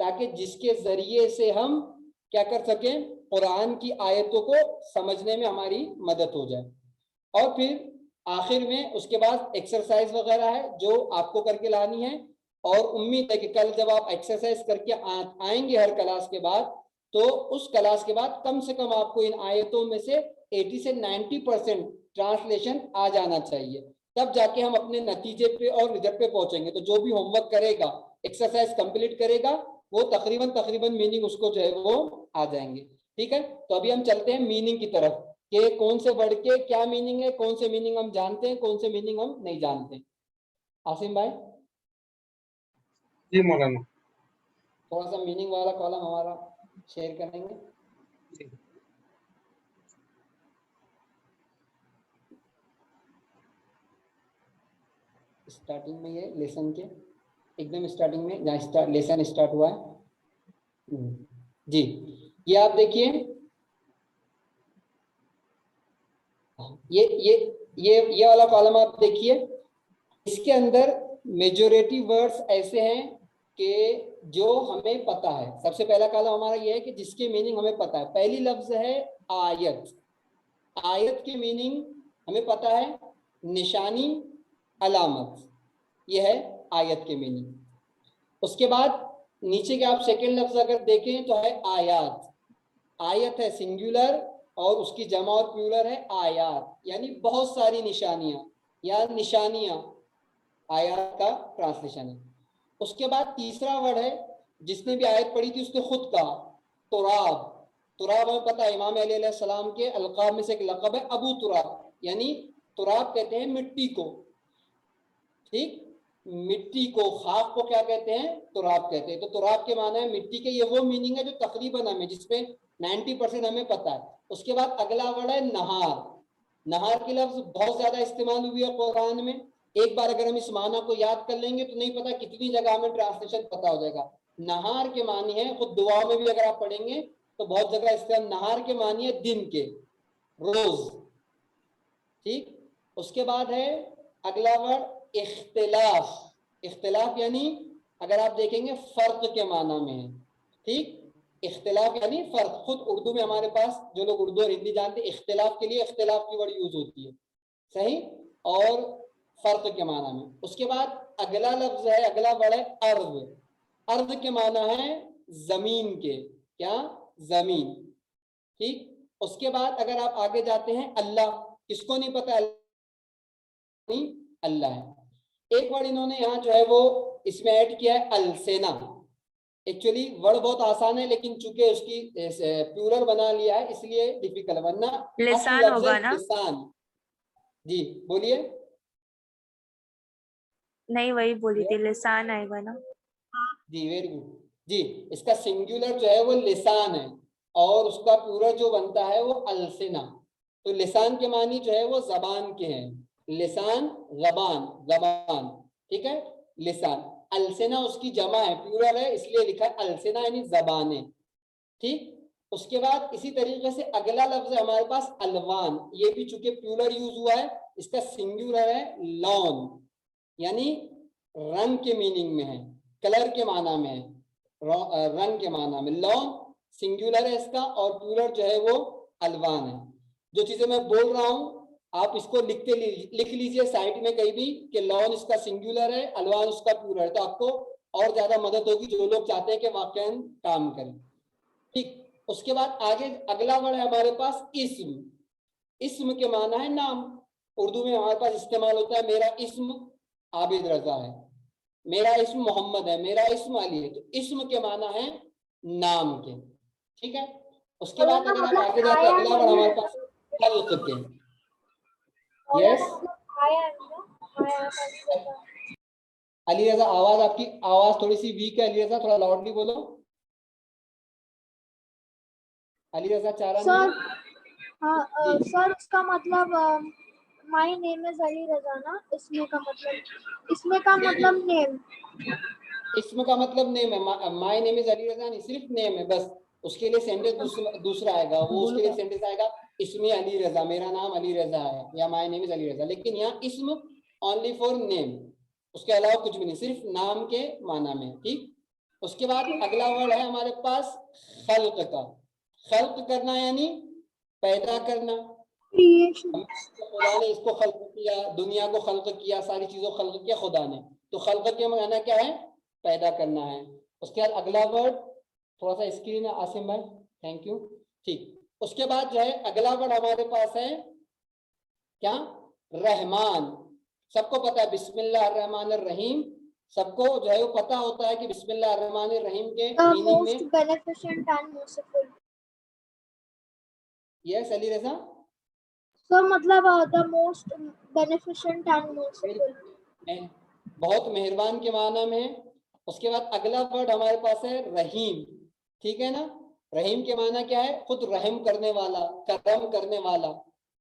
ताकि जिसके जरिए से हम क्या कर सकें, कुरान की आयतों को समझने में हमारी मदद हो जाए। और फिर आखिर में उसके बाद एक्सरसाइज वगैरह है जो आपको करके लानी है। और उम्मीद है कि कल जब आप एक्सरसाइज करके आएंगे हर क्लास के बाद, तो उस क्लास के बाद कम से कम आपको इन आयतों में से 80 से 90% ट्रांसलेशन आ जाना चाहिए। तब जाके हम अपने नतीजे पे और रिजल्ट पे पहुंचेंगे। तो जो भी होमवर्क करेगा, एक्सरसाइज कंप्लीट करेगा, वो तकरीबन मीनिंग उसको जो है वो आ जाएंगे। ठीक है, तो अभी हम चलते हैं मीनिंग की तरफ कि कौन से वर्ड के क्या मीनिंग है, कौन से मीनिंग हम जानते हैं, कौन से मीनिंग हम नहीं जानते। आसिम भाई, जी मौलाना। थोड़ा सा मीनिंग वाला कॉलम हमारा शेयर करेंगे। स्टार्टिंग में ये लेसन के एकदम स्टार्टिंग में जहाँ लेसन स्टार्ट हुआ है जी, ये आप देखिए, ये वाला कॉलम आप देखिए, इसके अंदर मेजॉरिटी वर्ड्स ऐसे हैं कि जो हमें पता है। सबसे पहला कॉलम हमारा ये है कि जिसके मीनिंग हमें पता है। पहली लफ्ज है आयत। आयत के मीनिंग हमें पता है, निशानी, अलामत, ये है आयत के मीनिंग। उसके बाद नीचे के आप सेकेंड लफ्ज अगर देखें तो है आयात। आयत है सिंगुलर और उसकी जमा और प्लूरल है आयात, यानी बहुत सारी निशानियां या निशानियां, आयात का ट्रांसलेशन है। उसके बाद तीसरा वर्ड है, जिसने भी आयत पढ़ी थी उसने खुद कहा, तुराब। तुराब हमें पता है इमाम अली अलैहिस्सलाम के अलकाब में से एक लक़ब है अबू तुराब, यानी तुराब कहते हैं मिट्टी को, ठीक, मिट्टी को, खाक को क्या कहते हैं, तुराब कहते हैं। तो तुराब के माना है मिट्टी के, ये वो मीनिंग है जो तकरीबन हमें, जिसमें 90% हमें पता है। उसके बाद अगला वर्ड है नहार। नहार की लफ्ज बहुत ज्यादा इस्तेमाल हुई है कुरान में। एक बार अगर हम इस माना को याद कर लेंगे तो नहीं पता कितनी जगह हमें ट्रांसलेशन पता हो जाएगा। नहार के मानी है, खुद दुआ में भी अगर आप पढ़ेंगे तो बहुत जगह इस्तेमाल, नहार के मानी है दिन के, रोज, ठीक। उसके बाद है अगला वर्ड इख्तिलाफ। इख्तिलाफ यानी अगर आप देखेंगे फर्क के माना में है, ठीक। इख्तिलाफ यानी फर्क। खुद उर्दू में हमारे पास जो लोग उर्दू और हिंदी जानते हैं, इख्तिलाफ के लिए इख्तिलाफ की वर्ड यूज होती है, सही, और फर्क के माना में। उसके बाद अगला लफ्ज है, अगला वर्ड है अर्द। अर्द के माना है जमीन के, क्या, जमीन, ठीक। उसके बाद अगर आप आगे जाते हैं अल्लाह, किसको नहीं पता नहीं अल्लाह है। एक वर्ड इन्होंने यहाँ जो है वो इसमें ऐड किया है अलसेना। एक्चुअली वर्ड बहुत आसान है लेकिन चूंकि उसकी प्लूरल बना लिया है इसलिए डिफिकल्ट, वरना लिसान होगा ना? लिसान। जी बोलिए। नहीं, वही बोली थी, लिसान आएगा ना? जी वेरी गुड जी। इसका सिंगुलर जो है वो लिसान है और उसका प्लूरल जो बनता है वो अलसेना। तो लिसान के मानी जो है वो जबान के हैं, लिसान जबान, जबान, ठीक है, लिसान। अलसेना उसकी जमा है, प्लूरल है इसलिए लिखा है अलसेना यानी जबाने, ठीक। उसके बाद इसी तरीके से अगला लफ्ज है हमारे पास अलवान। ये भी चूंकि प्लूरल यूज हुआ है, इसका सिंगुलर है लॉन, यानी रंग के मीनिंग में है, कलर के माना में है, रंग के माना में। लॉन सिंगुलर है इसका और प्लूरल जो है वो अलवान है। जो चीजें मैं बोल रहा हूं आप इसको लिख लीजिए साइड में कहीं भी कि लॉन इसका सिंगुलर है, अलवान उसका प्लूरल है, तो आपको और ज्यादा मदद होगी जो लोग चाहते हैं कि वाकई काम करें, ठीक। उसके बाद आगे अगला वर्ड है हमारे पास इस्म। इस्म के माना है नाम। उर्दू में हमारे पास इस्तेमाल होता है मेरा इस्म आबिद रजा है, मेरा इस्म मोहम्मद है, मेरा इस्म अली है। तो इस्म के माना है नाम के, ठीक है। उसके बाद अगर आप आगे जाते हैं अगला वर्ड हमारे पास खल्क के। यस अली रजा, आवाज आपकी, आवाज थोड़ी सी वीक है अली रजा, थोड़ा लाउडली बोलो। अली रजा चारा सर, हाँ सर, उसका मतलब माय नेम इज अली रजा ना, इसमें का मतलब नेम। इसमें का मतलब नेम है, माय नेम इज अली रजा नहीं, सिर्फ नेम है बस। उसके लिए सेंटेंस दूसरा आएगा, वो उसके लिए सेंटेंस आएगा इसमें अली रजा, मेरा नाम अली रजा है, या माय नेम इज अली रजा। लेकिन यहाँ इसम ओनली फॉर नेम, उसके अलावा कुछ भी नहीं, सिर्फ नाम के माना में, ठीक। उसके बाद अगला वर्ड है हमारे पास खल्क का। खल्क करना यानी पैदा करना। खुदा ने इसको खल्क किया, दुनिया को खल्क किया, सारी चीजों को खल्क किया खुदा ने। तो खल्क के माना क्या है, पैदा करना है। उसके बाद अगला वर्ड, थोड़ा सा स्क्रीन है आसिम भाई, थैंक यू, ठीक। उसके बाद जो है अगला वर्ड हमारे पास है क्या, रहमान। सबको पता है बिस्मिल्लाहिर्रहमानिर्रहीम, सबको जो है वो पता होता है कि बिस्मिल्लाहिर्रहमानिर्रहीम के मीनिंग में beneficent and merciful. Yes Ali Raza, so मतलब the most beneficent and merciful, बहुत मेहरबान के माना में है। उसके बाद अगला वर्ड हमारे पास है रहीम, ठीक है ना। रहीम के माना क्या है, खुद रहम करने वाला, करम करने वाला,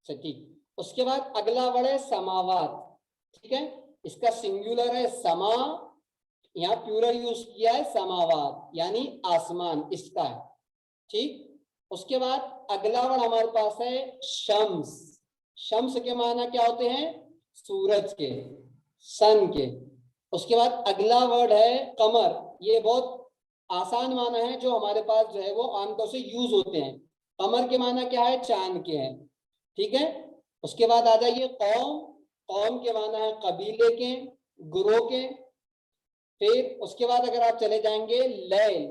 ठीक। उसके बाद अगला वर्ड है समावात, ठीक है। इसका सिंगुलर है समा, यहाँ प्लूरल यूज किया है समावात, यानी आसमान, इसका है। ठीक, उसके बाद अगला वर्ड हमारे पास है शम्स। शम्स के माना क्या होते हैं? सूरज के, सन के। उसके बाद अगला वर्ड है कमर। ये बहुत आसान माना है जो हमारे पास जो है वो आमतौर से यूज होते हैं। कमर के माना क्या है? चांद के हैं। ठीक है, उसके बाद आ जाइए कौम। कौम के माना है कबीले के, गुरों के। फिर उसके बाद अगर आप चले जाएंगे लैल,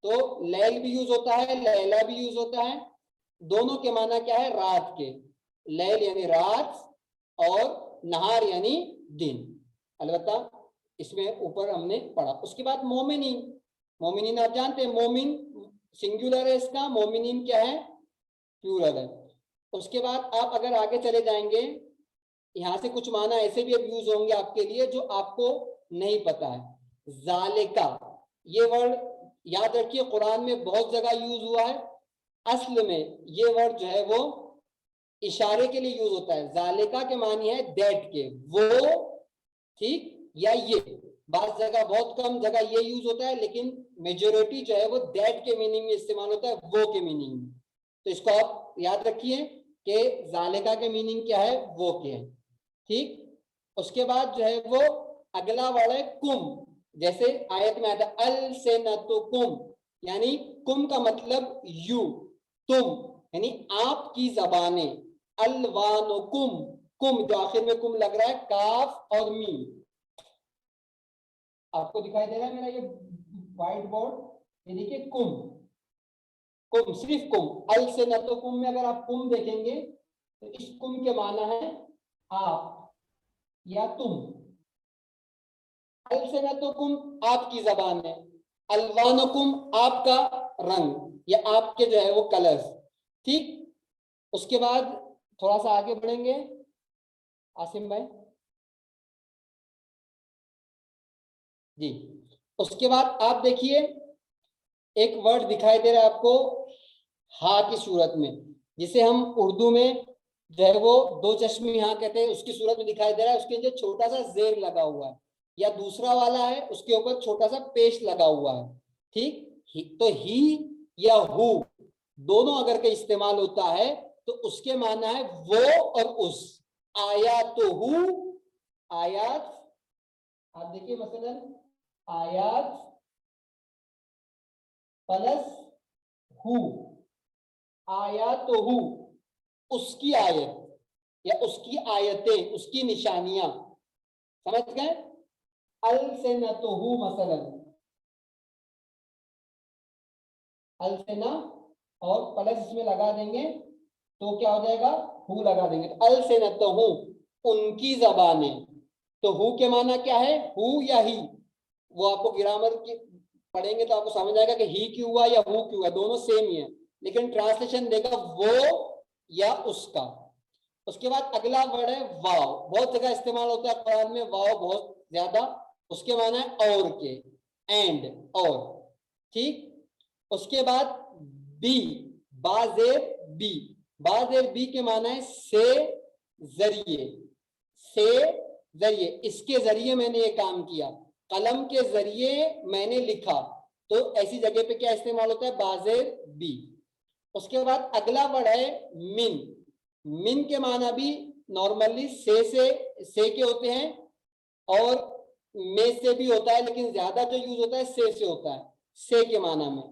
तो लैल भी यूज होता है, लैला भी यूज होता है। दोनों के माना क्या है? रात के। लैल यानी रात और नहार यानी दिन। अलबत्ता इसमें ऊपर हमने पढ़ा। उसके बाद मोमिनीन। मोमिनीन आप जानते हैं, मोमिन सिंगुलर है इसका, मोमिनीन क्या है? प्लूरल है। उसके बाद आप अगर आगे चले जाएंगे, यहाँ से कुछ माना ऐसे भी अब यूज होंगे आपके लिए जो आपको नहीं पता है। जालिका, ये वर्ड याद रखिए कुरान में बहुत जगह यूज हुआ है। असल में ये वर्ड जो है वो इशारे के लिए यूज होता है। जालिका के मानी है दैट के, वो, ठीक, या ये। बात जगह, बहुत कम जगह ये यूज होता है, लेकिन मेजोरिटी जो है वो दैट के मीनिंग में इस्तेमाल होता है, वो के मीनिंग में। तो इसको आप याद रखिए कि जालिका के मीनिंग क्या है? वो के है। ठीक, उसके बाद जो है वो अगला वर्ड है कुम। जैसे आयत में आता है अल से न तो कुम, यानी कुम का मतलब यू, तुम, यानी आपकी जबानें। अलवानुकुम, कुम जो आखिर में कुम लग रहा है, काफ और मीम। आपको दिखाई दे रहा है मेरा ये व्हाइट बोर्ड? ये देखिए कुम, कुम, सिर्फ कुम। अल से न तो कुम में अगर आप कुम देखेंगे तो इस कुम के माना है आप या तुम। अल से न तो कुम आपकी जबान है, अलवानुकुम आपका रंग या आपके जो है वो कलर्स। ठीक, उसके बाद थोड़ा सा आगे बढ़ेंगे आसिम भाई जी। उसके बाद आप देखिए एक वर्ड दिखाई दे रहा है आपको हा की सूरत में, जिसे हम उर्दू में जो है वो दो चश्मी हाँ कहते हैं, उसकी सूरत में दिखाई दे रहा है। उसके नीचे छोटा सा जेर लगा हुआ है, या दूसरा वाला है उसके ऊपर छोटा सा पेस्ट लगा हुआ है। ठीक, तो ही या हु दोनों अगर का इस्तेमाल होता है तो उसके माना है वो और उस। आयात तो हु, आयात आप देखिए मसलन आयात प्लस हु, आयात तो हु उसकी आयत या उसकी आयतें, उसकी निशानियां। समझ गए? अल से न तो हु मसलन, अल से न और प्लस इसमें लगा देंगे तो क्या हो जाएगा? हु लगा देंगे तो अल से न तो हु, उनकी जबानें। तो हु के माना क्या है? हु या ही। वो आपको ग्रामर की पढ़ेंगे तो आपको समझ आएगा कि ही क्यों हुआ या हु क्यों हुआ, दोनों सेम ही है, लेकिन ट्रांसलेशन देगा वो या उसका। उसके बाद अगला वर्ड है वाव। बहुत जगह इस्तेमाल होता है कुरान में वाव, बहुत ज्यादा। उसके माना है और के, एंड, और। ठीक, उसके बाद बी, बाजेर बी। बाजेर बी के माना है से, जरिए, से जरिए, इसके जरिए मैंने ये काम किया, कलम के जरिए मैंने लिखा। तो ऐसी जगह पे क्या इस्तेमाल होता है? बाजेर बी। उसके बाद अगला वर्ड है मिन। मिन के माना भी नॉर्मली से के होते हैं और में से भी होता है, लेकिन ज्यादा जो यूज होता है से होता है, से के माना में।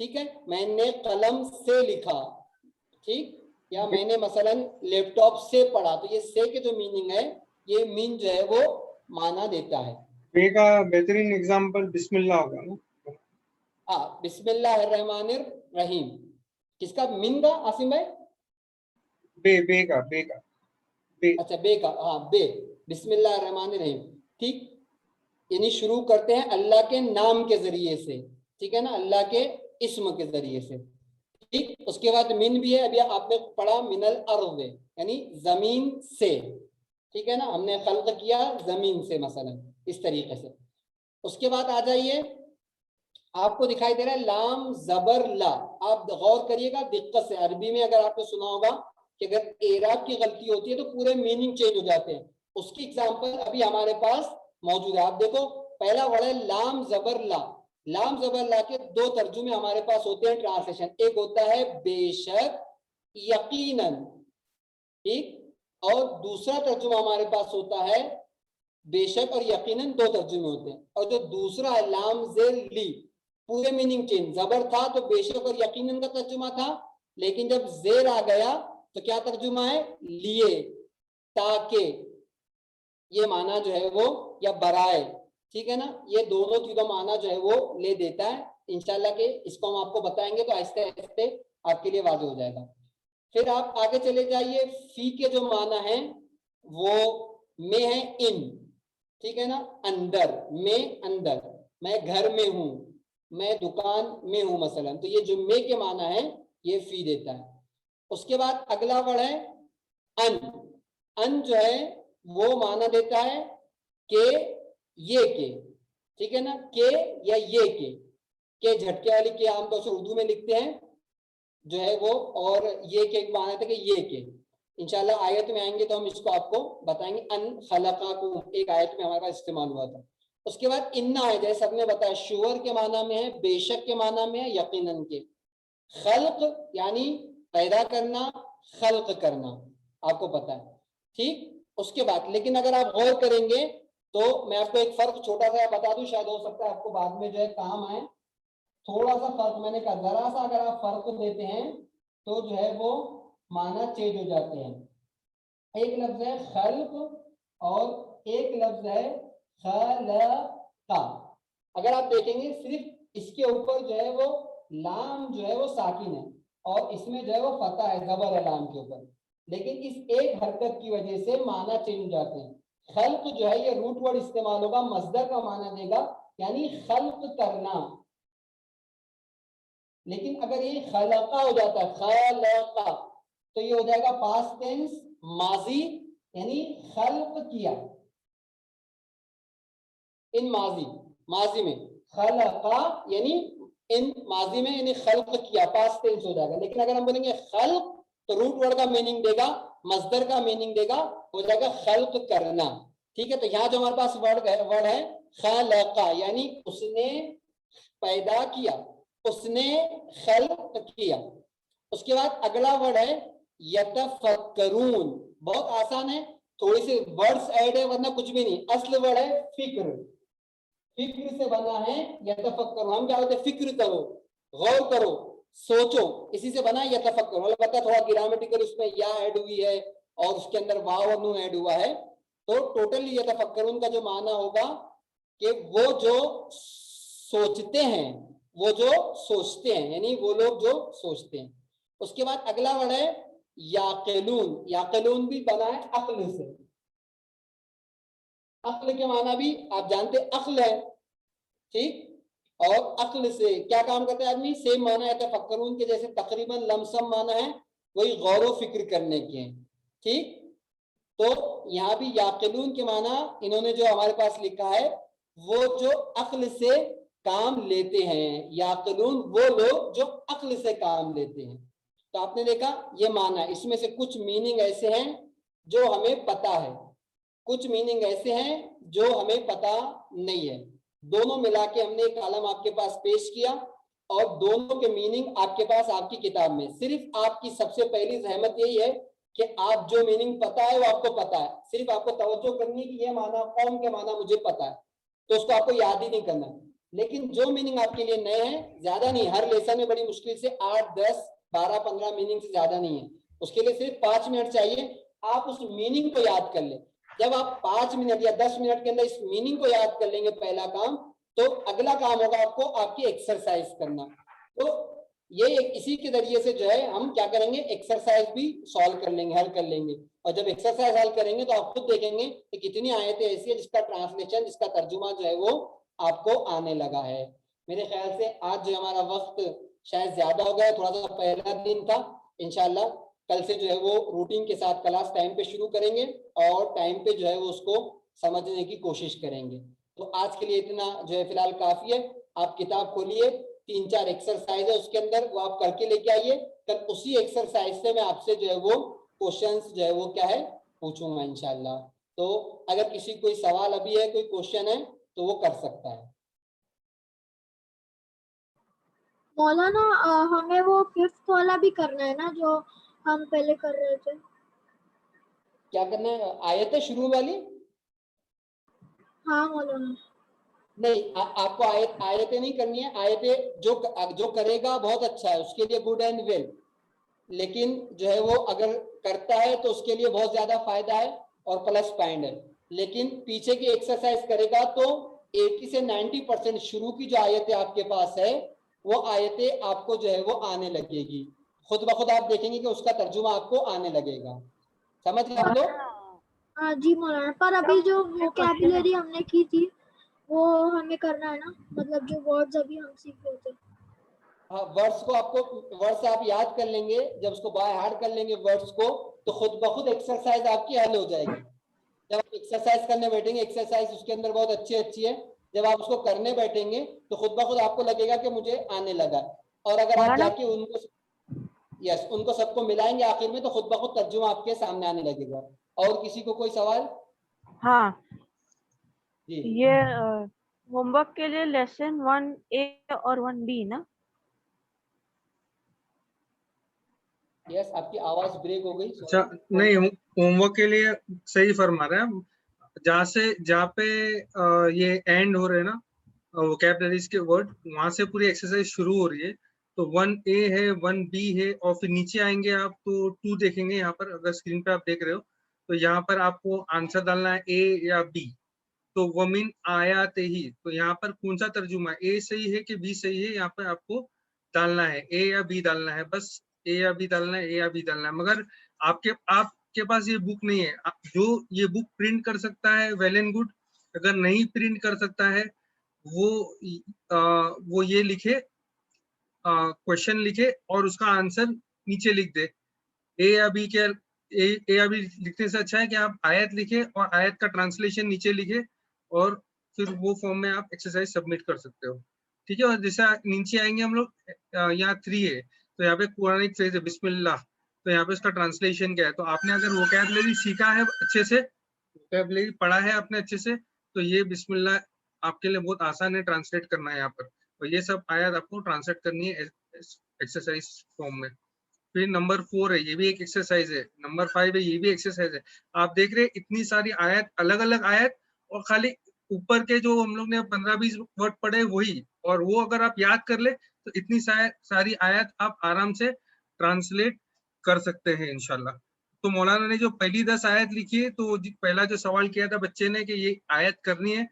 ठीक है, मैंने कलम से लिखा, ठीक, या मैंने मसलन लैपटॉप से पढ़ा। तो ये से के जो मीनिंग है, ये मीन जो है वो माना देता है। बे का बेहतरीन एग्जांपल बिस्मिल्लाह होगा ना? हाँ, बिस्मिल्लाहिर्रहमानिर रहीम। किसका मीन का आसिम भाई? बे का बे। अच्छा, बे का, हाँ बे, बिस्मिल्लाहिर्रहमानिर्रहीम। ठीक, यानी शुरू करते हैं अल्लाह के नाम के जरिए से। ठीक है ना, अल्लाह के इस्म के जरिए से। ठीक, उसके बाद मिन भी है, अभी आपने पढ़ा मिनल अर्द, यानी जमीन से। ठीक है ना, हमने खल्क किया जमीन से मसलन, इस तरीके से। उसके बाद आ जाइए, आपको दिखाई दे रहा है लाम जबर ला। आप गौर करिएगा दिक्कत से। अरबी में अगर आपने सुना होगा कि अगर एराब की गलती होती है तो पूरे मीनिंग चेंज हो जाते हैं। उसकी एग्जांपल अभी हमारे पास मौजूद है। आप देखो पहला वर्ड है लाम जबर ला। लाम जबर ला के दो तर्जुमे हमारे पास होते हैं ट्रांसलेशन, एक होता है बेशक यकीनन, ठीक, और दूसरा तर्जुमा हमारे पास होता है बेशक और यकीनन, दो तर्जुमे होते हैं। और जो दूसरा है लाम जेर ली, पूरे मीनिंग चेंज, जबर था तो बेशक और यकीनन का तर्जुमा था, लेकिन जब जेर आ गया तो क्या तर्जुमा है, लिए, ताके, ये माना जो है वो, या बराए, ठीक है ना, ये दोनों चीजों माना जो है वो ले देता है। इंशाल्लाह के इसको हम आपको बताएंगे तो आहिस्ते आहिस्ते आपके लिए वाज़ेह हो जाएगा। फिर आप आगे चले जाइए, फी के जो माना है वो में है इन, ठीक है ना, अंदर, में अंदर, मैं घर में हूं, मैं दुकान में हूं मसलन, तो ये जो में के माना है ये फी देता है। उसके बाद अगला वर्ड है अन। अन जो है वो माना देता है के, ये के, ठीक है ना, के या ये के झटके वाली के आमतौर से उर्दू में लिखते हैं जो है वो, और ये के माना था कि ये के। इंशाल्लाह आयत में आएंगे तो हम इसको आपको बताएंगे। अन खलकाकुम एक आयत में हमारे पास इस्तेमाल हुआ था। उसके बाद इन्ना है, जैसे सबने बताया, शुअर के माना में है, बेशक के माना में है, यकीनन के। खल्क यानी पैदा करना, खल्क करना, आपको पता है, ठीक। उसके बाद लेकिन अगर आप गौर करेंगे तो मैं आपको एक फर्क छोटा सा बता दूं, शायद हो सकता है आपको बाद में जो है काम आए। थोड़ा सा फर्क मैंने कहा, जरा सा अगर आप फर्क देते हैं तो जो है वो माना चेंज हो जाते हैं। एक लफ्ज है खल्क और एक लफ्ज है खलका। अगर आप देखेंगे सिर्फ इसके ऊपर जो है वो लाम जो है वो साकिन है और इसमें जो है वो फतह है, जबर है लाम के ऊपर, लेकिन इस एक हरकत की वजह से माना चेंज हो जाते हैं। खल्क जो है ये रूट वर्ड इस्तेमाल होगा, मस्दर का माना देगा, यानी खल्क करना। लेकिन अगर ये खलका हो जाता है, खलका, तो ये हो जाएगा पास्ट टेंस, माजी, यानी खल्क किया। इन माजी, माजी में खलका यानी इन माजी में यानी खल्क किया, पास्ट टेंस हो जाएगा। लेकिन अगर हम बोलेंगे खल्क तो रूट वर्ड का मीनिंग देगा, मस्दर का मीनिंग देगा, हो जाएगा खल्क करना, ठीक है। तो यहाँ जो हमारे पास वर्ड है खलका, यानी उसने पैदा किया, उसने खल्क किया। उसके बाद अगला वर्ड है यतफक्करून। बहुत आसान है, थोड़ी सी वर्ड्स ऐड है वरना कुछ भी नहीं। असल वर्ड है फिक्र, फिक्र से बना है यतफक्करून। हम क्या बोलते हैं, फिक्र करो, गौर करो, सोचो, इसी से बना है यतफक्करून। मतलब पता है थोड़ा ग्रामेटिकल उसमें या ऐड हुई है और उसके अंदर वाव और नून ऐड हुआ है, तो टोटली यतफक्करून का जो माना होगा कि वो जो सोचते हैं, वो जो सोचते हैं, यानी वो लोग जो सोचते हैं। उसके बाद अगला वर्ड है याकिलून। याकिलून भी बना है अक्ल से। अक्ल के माना भी आप जानते अक्ल है, ठीक। और अक्ल से क्या काम करता है आदमी, सेम माना है तफक्करून के जैसे, तकरीबन लमसम माना है, वही गौर व फिक्र करने के हैं, ठीक। तो यहाँ भी याकिलून के माना इन्होंने जो हमारे पास लिखा है, वो जो अक्ल से काम लेते हैं, याकिलून वो लोग जो अक्ल से काम लेते हैं। तो आपने देखा ये माना, इसमें से कुछ मीनिंग ऐसे हैं जो हमें पता है, कुछ मीनिंग ऐसे हैं जो हमें पता नहीं है। दोनों मिला के हमने एक कॉलम आपके पास पेश किया और दोनों के मीनिंग आपके पास आपकी किताब में। सिर्फ आपकी सबसे पहली जहमत यही है कि आप जो मीनिंग पता है वो आपको पता है, सिर्फ आपको तवज्जो करनी है कि ये माना कौम के माना मुझे पता है, तो उसको आपको याद ही नहीं करना। लेकिन जो मीनिंग आपके लिए नए हैं, ज्यादा नहीं, हर लेसन में बड़ी मुश्किल से 8, 10, 12, 15 मीनिंग से ज्यादा नहीं है, उसके लिए सिर्फ 5 मिनट चाहिए। आप उस मीनिंग को याद कर ले। जब आप 5 मिनट या 10 मिनट के अंदर इस मीनिंग को याद कर लेंगे, पहला काम, तो अगला काम होगा आपको आपकी एक्सरसाइज करना। तो ये इसी के जरिए से जो है हम क्या करेंगे, एक्सरसाइज भी सॉल्व कर लेंगे, हल कर लेंगे। और जब एक्सरसाइज हल करेंगे तो आप खुद देखेंगे कि कितनी आयतें ऐसी है जिसका ट्रांसलेशन, जिसका तर्जुमा जो है वो आपको आने लगा है। मेरे ख्याल से आज जो हमारा वक्त शायद ज्यादा हो गया, थोड़ा सा पहला दिन था। इंशाल्लाह कल से जो है वो रूटीन के साथ क्लास टाइम पे शुरू करेंगे और टाइम पे जो है वो उसको समझने की कोशिश करेंगे। तो आज के लिए इतना जो है फिलहाल काफी है। आप किताब खोलिए, 3-4 एक्सरसाइज है उसके अंदर, वो आप करके लेके आइए। कल उसी एक्सरसाइज से मैं आपसे जो है वो क्वेश्चंस जो है वो क्या है पूछूंगा इंशाल्लाह। तो अगर किसी को कोई सवाल अभी है, कोई क्वेश्चन है तो वो कर सकता है। मौलाना हमें वो फिफ्थ वाला भी करना है ना जो हम पहले कर रहे थे? क्या करना है? आयतें शुरू वाली? हाँ मौलाना। नहीं, आपको आयतें नहीं करनी है। आयतें जो करेगा बहुत अच्छा है, उसके लिए गुड एंड वेल, लेकिन जो है वो अगर करता है तो उसके लिए बहुत ज्यादा फायदा है और प्लस पॉइंट है। लेकिन पीछे की एक्सरसाइज करेगा तो 80 से 90% शुरू की जो आयतें आपके पास है वो आयतें आपको जो है वो आने लगेगी। खुद ब खुद आप देखेंगे कि उसका तर्जुमा आपको आने लगेगा। समझ गए आप लोग? हाँ जी मौलाना, पर अभी जो वोकैबुलरी हमने की थी वो हमें करना है ना, मतलब जो वर्ड्स अभी हम सीख रहे थे। हाँ, वर्ड्स को आपको, वर्ड्स आप याद कर लेंगे, जब उसको बाय हार्ट कर लेंगे वर्ड्स को, तो खुद ब खुद एक्सरसाइज आपकी हल हो जाएगी। जब आप एक्सरसाइज करने बैठेंगे, एक्सरसाइज उसके अंदर बहुत अच्छी अच्छी है, जब आप उसको करने बैठेंगे तो खुद ब खुद आपको लगेगा कि मुझे आने लगा। और अगर आप जाके उनको सबको मिलाएंगे आखिर में, तो खुद ब खुद तर्जुमा आपके सामने आने लगेगा। और किसी को कोई सवाल? हाँ जी, ये होमवर्क के लिए लेसन 1A और 1B ना? यस, आपकी आवाज ब्रेक हो गई। अच्छा, नहीं, होमवर्क के लिए सही फरमा रहे हैं। जहाँ पे ये एंड हो रहे हैं ना वोकैबुलरीज के वर्ड, वहां से पूरी एक्सरसाइज शुरू हो रही है। तो 1A है, 1B है, और फिर नीचे आएंगे आप तो 2 देखेंगे। यहाँ पर अगर स्क्रीन पे आप देख रहे हो तो यहाँ पर आपको आंसर डालना है A या B। तो वमिन आयाते ही, तो यहाँ पर कौन सा तर्जुमा है, ए सही है कि बी सही है, यहाँ पर आपको डालना है ए या बी डालना है। बस ए या बी डालना है, ए या बी डालना है। मगर आपके पास ये बुक नहीं है। जो ये बुक प्रिंट कर सकता है वेल एंड गुड, अगर नहीं प्रिंट कर सकता है वो ये लिखे, क्वेश्चन लिखे और उसका आंसर नीचे लिख दे। ए या बी के ए या बी लिखने से अच्छा है कि आप आयत लिखे और आयत का ट्रांसलेशन नीचे लिखे, और फिर वो फॉर्म में आप एक्सरसाइज सबमिट कर सकते हो। ठीक है। और जैसे नीचे आएंगे हम लोग, यहाँ 3 है तो यहाँ पे कुरानिक फ्रेज है बिस्मिल्लाह, तो यहाँ पे उसका ट्रांसलेशन क्या है। तो आपने अगर वोकैबुलरी सीखा है अच्छे से, वोकैबुलरी पढ़ा है आपने अच्छे से, तो ये बिस्मिल्लाह आपके लिए बहुत आसान है ट्रांसलेट करना है यहाँ पर। और ये सब आयत आपको ट्रांसलेट करनी है एक्सरसाइज फॉर्म में। फिर नंबर 4 है, ये भी एक एक्सरसाइज है। नंबर 5 है, ये भी एक्सरसाइज है। आप देख रहे हैं इतनी सारी आयत, अलग अलग आयत, और खाली ऊपर के जो हम लोग ने 15-20 वर्ड पढ़े वही, और वो अगर आप याद कर ले तो इतनी सारी आयत आप आराम से ट्रांसलेट कर सकते हैं इंशाल्लाह। तो मौलाना ने जो पहली 10 आयत लिखी है, तो पहला जो सवाल किया था बच्चे ने कि ये आयत करनी है,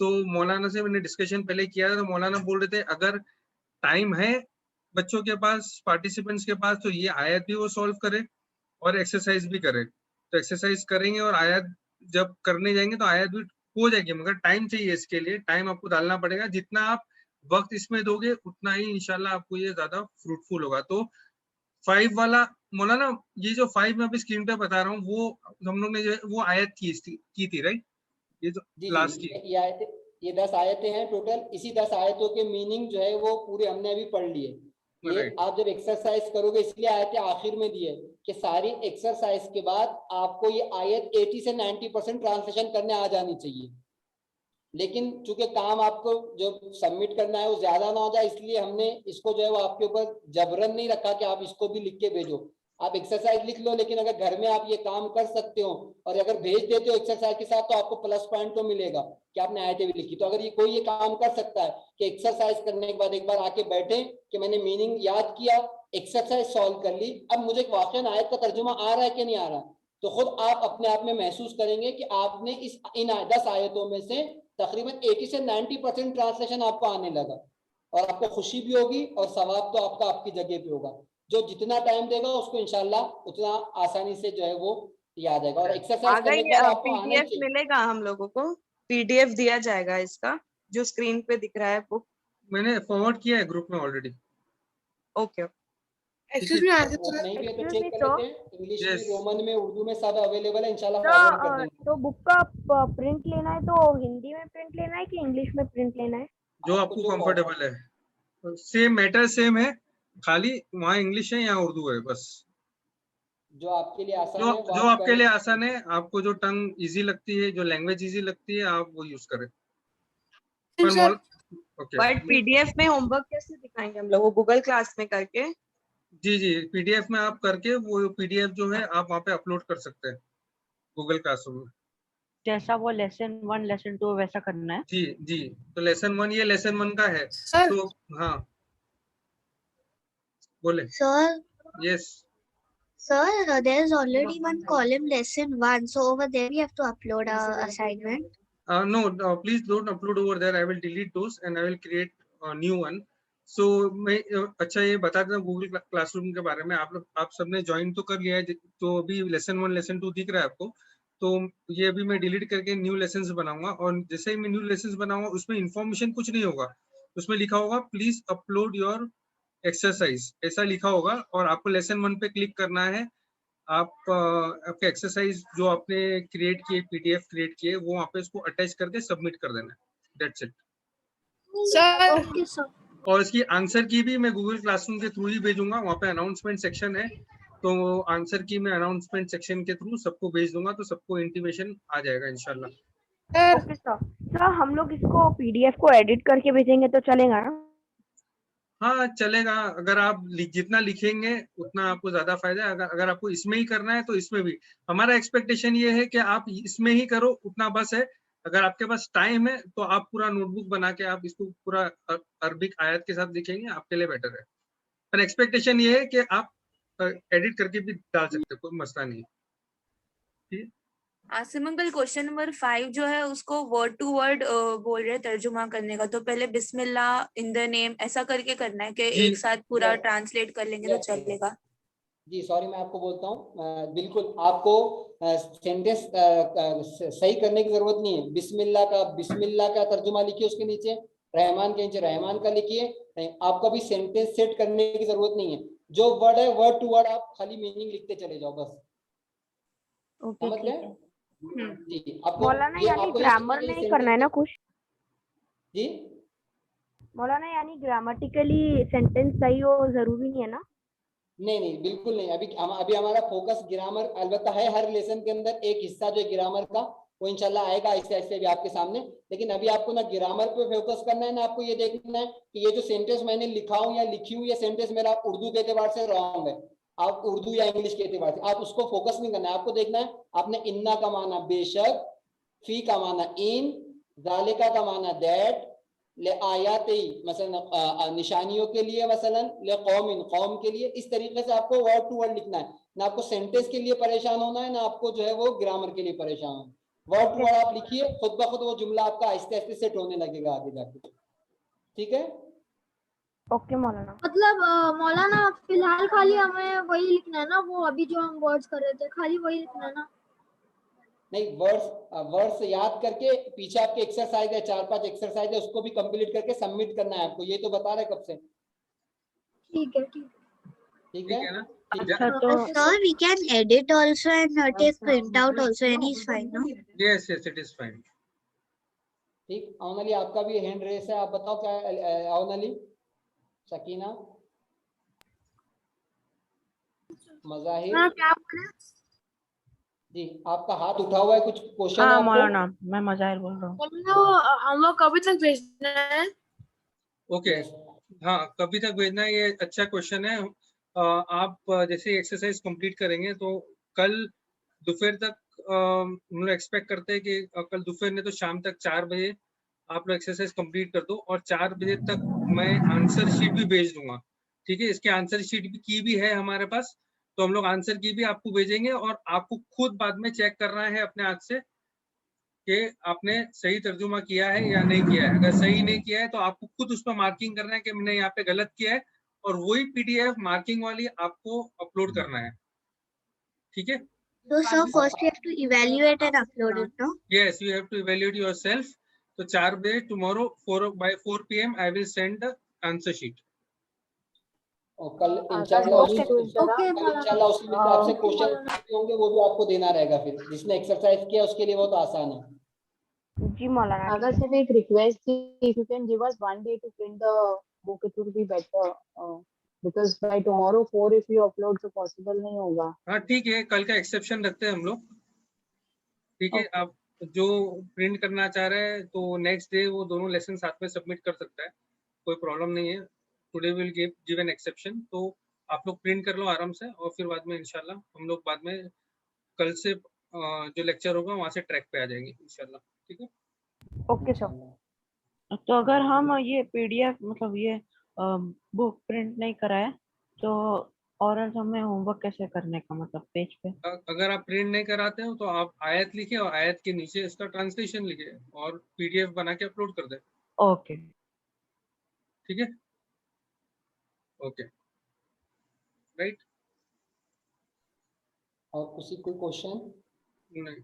तो मौलाना से मैंने डिस्कशन पहले किया था, तो मौलाना बोल रहे थे अगर टाइम है बच्चों के पास, पार्टिसिपेंट्स के पास, तो ये आयत भी वो सॉल्व करे और एक्सरसाइज भी करे। तो एक्सरसाइज करेंगे और आयत जब करने जाएंगे तो आयत भी हो जाएगी, मगर टाइम चाहिए इसके लिए। टाइम आपको डालना पड़ेगा, जितना आप वक्त इसमें दोगे उतना ही इंशाल्लाह आपको ये ज्यादा फ्रूटफुल होगा। तो 5 वाला मौलाना, ये जो 5 मैं अभी स्क्रीन पे बता रहा हूँ, वो हम लोग ने जो है वो आयत की थी राइट, ये जो जी लास्ट जी, की। ये आयतें, ये 10 आयतें हैं टोटल। इसी 10 आयतों के मीनिंग जो है वो पूरे हमने अभी पढ़ लिए। ये राइट, आप जब एक्सरसाइज करोगे, इसलिए आयतें आखिर में दी है कि सारी एक्सरसाइज के बाद आपको ये आयत 80 से 90% ट्रांसलेशन करने आ जानी चाहिए। लेकिन चूंकि काम आपको जो सबमिट करना है वो ज्यादा ना हो जाए, इसलिए हमने इसको जो है वो आपके ऊपर जबरन नहीं रखा कि आप इसको भी लिख के भेजो। आप एक्सरसाइज लिख लो, लेकिन अगर घर में आप ये काम कर सकते हो और अगर भेज देते हो एक्सरसाइज के साथ, तो आपको प्लस पॉइंट तो मिलेगा कि आपने आयतें भी लिखी। तो अगर ये कोई ये काम कर सकता है कि एक्सरसाइज करने के बाद एक बार आके बैठे कि मैंने मीनिंग याद किया, एक्सरसाइज सॉल्व कर ली, अब मुझे वाकई आयत का तर्जुमा आ रहा है कि नहीं आ रहा, तो खुद आप अपने आप में महसूस करेंगे कि आपने इन 10 आयतों में से तकरीबन 80 से 90% ट्रांसलेशन आपको आने लगा, और आपको खुशी भी होगी और सवाब तो आपका आपकी जगह पे होगा। जो जितना टाइम देगा उसको इंशाल्लाह उतना आसानी से जो है वो याद आएगा। और एक्सरसाइज करने के बाद आपको आना ही पीडीएफ चाहिए। मिलेगा हम लोगों को, पीडीएफ दिया जाएगा इसका जो स्क्रीन पे दिख रहा है बुक। मैंने फॉरवर्ड किया है ग्रुप में ऑलरेडी। ओके। एक्सक्यूज मी, नहीं भी है तो चेक कर लेते हैं, इंग्लिश में, रोमन में, उर्दू में सब अवेलेबल है, इंशाल्लाह फॉरवर्ड कर देंगे। तो बुक का प्रिंट लेना है तो हिंदी में प्रिंट लेना है कि इंग्लिश में प्रिंट लेना है? जो आपको कंफर्टेबल है, सेम मैटर सेम है, खाली वहाँ इंग्लिश है यहाँ उर्दू है बस। जो आपके लिए आसान जो है वो जो आप आपके लिए करें। आसान है, आपको जो टंग इजी लगती है, जो लैंग्वेज इजी लगती है, आप वो यूज करें। पर सर ओके बट पीडीएफ में होमवर्क कैसे दिखाएंगे हम लोग, वो गूगल क्लास में करके? जी पीडीएफ में आप करके वो पीडीएफ जो है आप वहाँ पे अपलोड कर सकते हैं गूगल क्लासरूम में। जैसा वो लेसन 1 लेसन 2 वैसा करना है। जी तो लेसन 1 ये लेसन 1 का है। सर तो हाँ बोले। Sir yes Sir, there is already one column lesson one, so over there we have to upload our assignment. no please don't upload over there. I will delete those and I will create a new one. So मैं अच्छा ये बता देता हूँ Google classroom के बारे में। आप सबने ज्वाइन तो कर लिया है, तो अभी लेसन 1 लेसन 2 दिख रहा है आपको। तो ये अभी मैं डिलीट करके न्यू लेसन्स बनाऊंगा, और जैसे ही मैं न्यू लेसन्स बनाऊंगा उसमें इंफॉर्मेशन कुछ नहीं होगा, उसमें लिखा होगा प्लीज अपलोड योर एक्सरसाइज, ऐसा लिखा होगा। और आपको लेसन 1 पे क्लिक करना है। आप आपके एक्सरसाइज जो आपने क्रिएट किए, पीडीएफ क्रिएट किए, वो वहाँ पे उसको अटैच करके सबमिट कर देना है। That's it. Sir, okay, sir. और इसकी आंसर की भी मैं गूगल क्लासरूम के थ्रू ही भेजूंगा। वहाँ पे अनाउंसमेंट सेक्शन है, तो आंसर की मैं अनाउंसमेंट सेक्शन के थ्रू सबको भेज दूंगा, तो सबको इंटीमेशन आ जाएगा इंशाल्लाह। ओके सर, हम लोग इसको पीडीएफ को एडिट करके भेजेंगे तो चलेगा ना? हाँ चलेगा, अगर आप जितना लिखेंगे उतना आपको ज्यादा फायदा है। अगर आपको इसमें ही करना है तो इसमें भी। हमारा एक्सपेक्टेशन ये है कि आप इसमें ही करो, उतना बस है। अगर आपके पास टाइम है तो आप पूरा नोटबुक बना के आप इसको पूरा अरबिक आयत के साथ लिखेंगे, आपके लिए बेटर है। पर एक्सपेक्टेशन ये है कि आप एडिट करके भी डाल सकते हो, कोई मसला नहीं है। आसिमंगल क्वेश्चन नंबर 5 जो है उसको वर्ड टू वर्ड बोल रहे हैं तर्जुमा करने का, तो पहले बिस्मिल्लाह इन द नेम ऐसा करके करना है कि जी एक साथ पूरा ट्रांसलेट कर लेंगे तो चलेगा? जी सॉरी, मैं आपको बोलता हूँ, बिल्कुल आपको सेंटेंस सही करने की जरूरत नहीं है। बिस्मिल्लाह का तर्जुमा लिखिए, उसके नीचे रहमान के नीचे रहमान का लिखिए। आपको भी सेंटेंस सेट करने की जरूरत नहीं है। जो वर्ड है वर्ड टू वर्ड आप खाली मीनिंग लिखते चले जाओ बस। ओके समझ ठीक गए? है। जी आपको मौलाना ये यानी आपको ये ग्रामर करना है कि नहीं करना है ना कुछ? जी मौलाना यानी ग्रामेटिकली सेंटेंस सही हो जरूरी नहीं है ना? नहीं बिल्कुल नहीं। अभी हमारा फोकस ग्रामर अलबत्ता है, हर लेसन के अंदर एक हिस्सा जो है ग्रामर का, वो इंशाल्लाह आएगा ऐसे ऐसे भी आपके सामने। लेकिन अभी आपको ना ग्रामर पे फोकस करना है, ना आपको ये देखना है कि ये जो सेंटेंस मैंने लिखा हूं या लिखी हूं, ये सेंटेंस मेरा उर्दू के एतबार से रॉन्ग है, आप उर्दू या इंग्लिश के एतबार से आप उसको फोकस नहीं करना है। आपको देखना है आपने इन्ना का माना बेशक, फी का माना इन, जालिका का माना दैट, ले आयाती मसलन निशानियों के लिए, मसलन ले कौमिन कौम के लिए। इस तरीके से आपको वर्ड टू वर्ड लिखना है। ना आपको सेंटेंस के लिए परेशान होना है, ना आपको जो है वो ग्रामर के लिए परेशान होना है। वर्ड टू वर्ड आप लिखिए, खुद ब खुद वो जुमला आपका आहिस्ते आहिस्ते सेट होने लगेगा आगे जाके। ठीक है? ओके मौलाना। मतलब मौलाना फिलहाल खाली हमें वही लिखना है ना, वो अभी जो हम वर्ड्स कर रहे थे खाली वही लिखना है ना? नहीं, वर्ड्स याद करके पीछे आपके एक्सरसाइज है, 4-5 एक्सरसाइज है, उसको भी कंप्लीट करके सबमिट करना है आपको। ये तो बता रहे कब से। ठीक है ठीक है। ठीक है ना? अच्छा तो Sir, we can edit also and take print out also, any is fine, no? Yes, it is fine. ठीक। अवनली आपका भी हैंड रेस है, आप बताओ क्या है अवनली? सकीना, मजाहिर हाँ क्या बोल रहे हैं? जी, आपका हाथ उठा हुआ है, कुछ क्वेश्चन है हाँ आपको? मौलाना, मैं मजाहिर बोल रहा हूँ। हम लोग कभी तक भेजना है? ओके हाँ, कभी तक भेजना है, ये अच्छा क्वेश्चन है। आप जैसे एक्सरसाइज कंप्लीट करेंगे तो कल दोपहर तक हम लोग एक्सपेक्ट करते हैं कि कल दोपहर ने तो शाम तक 4 बजे आप लोग एक्सरसाइज कंप्लीट कर दो, और 4 बजे तक मैं आंसर शीट भी भेज दूंगा। ठीक है, इसके आंसर शीट की भी है हमारे पास, तो हम लोग आंसर की भी आपको भेजेंगे, और आपको खुद बाद में चेक करना है अपने हाथ से कि आपने सही तर्जुमा किया है या नहीं किया है। अगर सही नहीं किया है तो आपको खुद उस पर मार्किंग करना है कि मैंने यहाँ पे गलत किया है, और वही पीडीएफ मार्किंग वाली आपको अपलोड करना है। ठीक है? So sir, first you have to evaluate and upload it, no? Yes, you have to evaluate yourself. So 4 बजे tomorrow by 4 PM I will send the answer sheet. और कल इंशाल्लाह उसी में से आपसे क्वेश्चन होंगे, वो भी आपको देना रहेगा। फिर जिसने एक्सरसाइज किया उसके लिए वो तो आसान है। जी मौलाना। अगर सिर्फ एक रिक्वेस्ट थी, if you can give us one day to print the book, it would be better. because by tomorrow 4 if you upload तो possible नहीं होगा. हाँ ठीक है, कल का एक्सेप्शन रखते हैं हम लोग, ठीक है. आप जो प्रिंट करना चाह रहे हैं तो नेक्स्ट डे वो दोनों लेसन साथ में सबमिट कर सकता है, कोई प्रॉब्लम नहीं है. Today will give an exception, तो आप लोग प्रिंट कर लो आराम से और फिर बाद में इंशाल्लाह हम लोग बाद में कल से जो लेक्चर होगा वहाँ से ट्रैक पे आ जाएंगे इंशाल्लाह. ठीक है. Okay sir. तो अगर हम ये पीडीएफ मतलब ये बुक प्रिंट नहीं कराए तो और हमें होमवर्क कैसे करने का, मतलब पेज पे? अगर आप प्रिंट नहीं कराते हो तो आप आयत लिखे और आयत के नीचे इसका ट्रांसलेशन लिखे और पीडीएफ बना के अपलोड कर दे. ओके. ठीक है. ओके. राइट. और कोई क्वेश्चन? नहीं,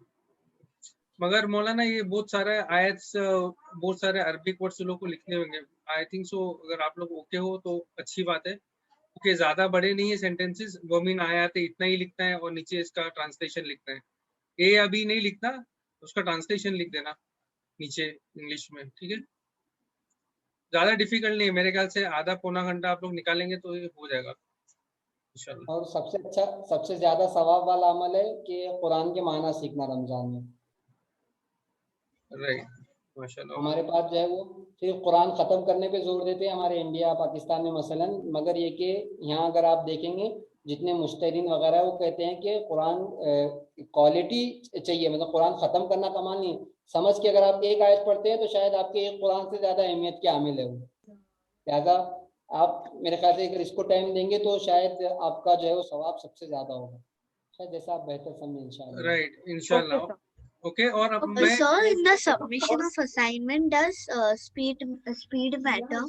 मगर मौलाना ये बहुत सारे आयत बहुत सारे अरबिक वर्ड्स लोगों को लिखने होंगे. आई थिंक सो अगर आप लोग ओके हो तो अच्छी बात है, क्योंकि ज्यादा बड़े नहीं है सेंटेंसेस. वमीन आयात इतना ही लिखना है और नीचे इसका ट्रांसलेशन लिखना है. ए अभी नहीं लिखना, उसका ट्रांसलेशन लिख देना नीचे इंग्लिश में. ठीक है. ज्यादा डिफिकल्ट नहीं है, मेरे ख्याल से आधा पौना घंटा आप लोग निकालेंगे तो ये हो जाएगा इंशाल्लाह. और सबसे ज्यादा सवाब वाला अमल है कि कुरान के माना सीखना रमजान में. राइट. माशाल्लाह. हमारे पास जो है वो सिर्फ कुरान खत्म करने पे जोर देते हैं हमारे इंडिया पाकिस्तान में मसलन, मगर ये कि यहाँ अगर आप देखेंगे जितने मुश्तरीन वगैरह वो कहते हैं कि कुरान क्वालिटी चाहिए, मतलब कुरान खत्म करना कमाल नहीं, समझ के अगर आप एक आयत पढ़ते हैं तो शायद आपके एक कुरान से ज्यादा अहमियत के आमिल है वो. लिहाजा आप मेरे ख्याल से अगर इसको टाइम देंगे तो शायद आपका जो है वो सवाब सबसे ज्यादा होगा, शायद जैसा आप बेहतर समझें इंशाल्लाह. राइट. इंशाल्लाह. ओके. और अब मैं Sir, in the submission of assignment, does speed matter?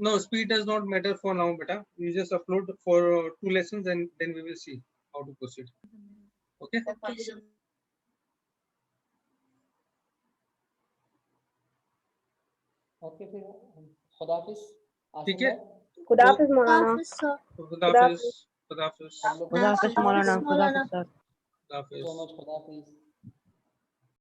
No, speed does not matter for now, beta. You just upload for 2 lessons and then we will see how to proceed. Okay. Okay, sir. Okay फिर खुदा हाफिज. ठीक है. खुदा हाफिज मौलाना. Office, sir. खुदा हाफिज. खुदा हाफिज. खुदा हाफिज मौलाना. खुदा हाफिज sir. खुदा हाफिज. so much. खुदा हाफिज.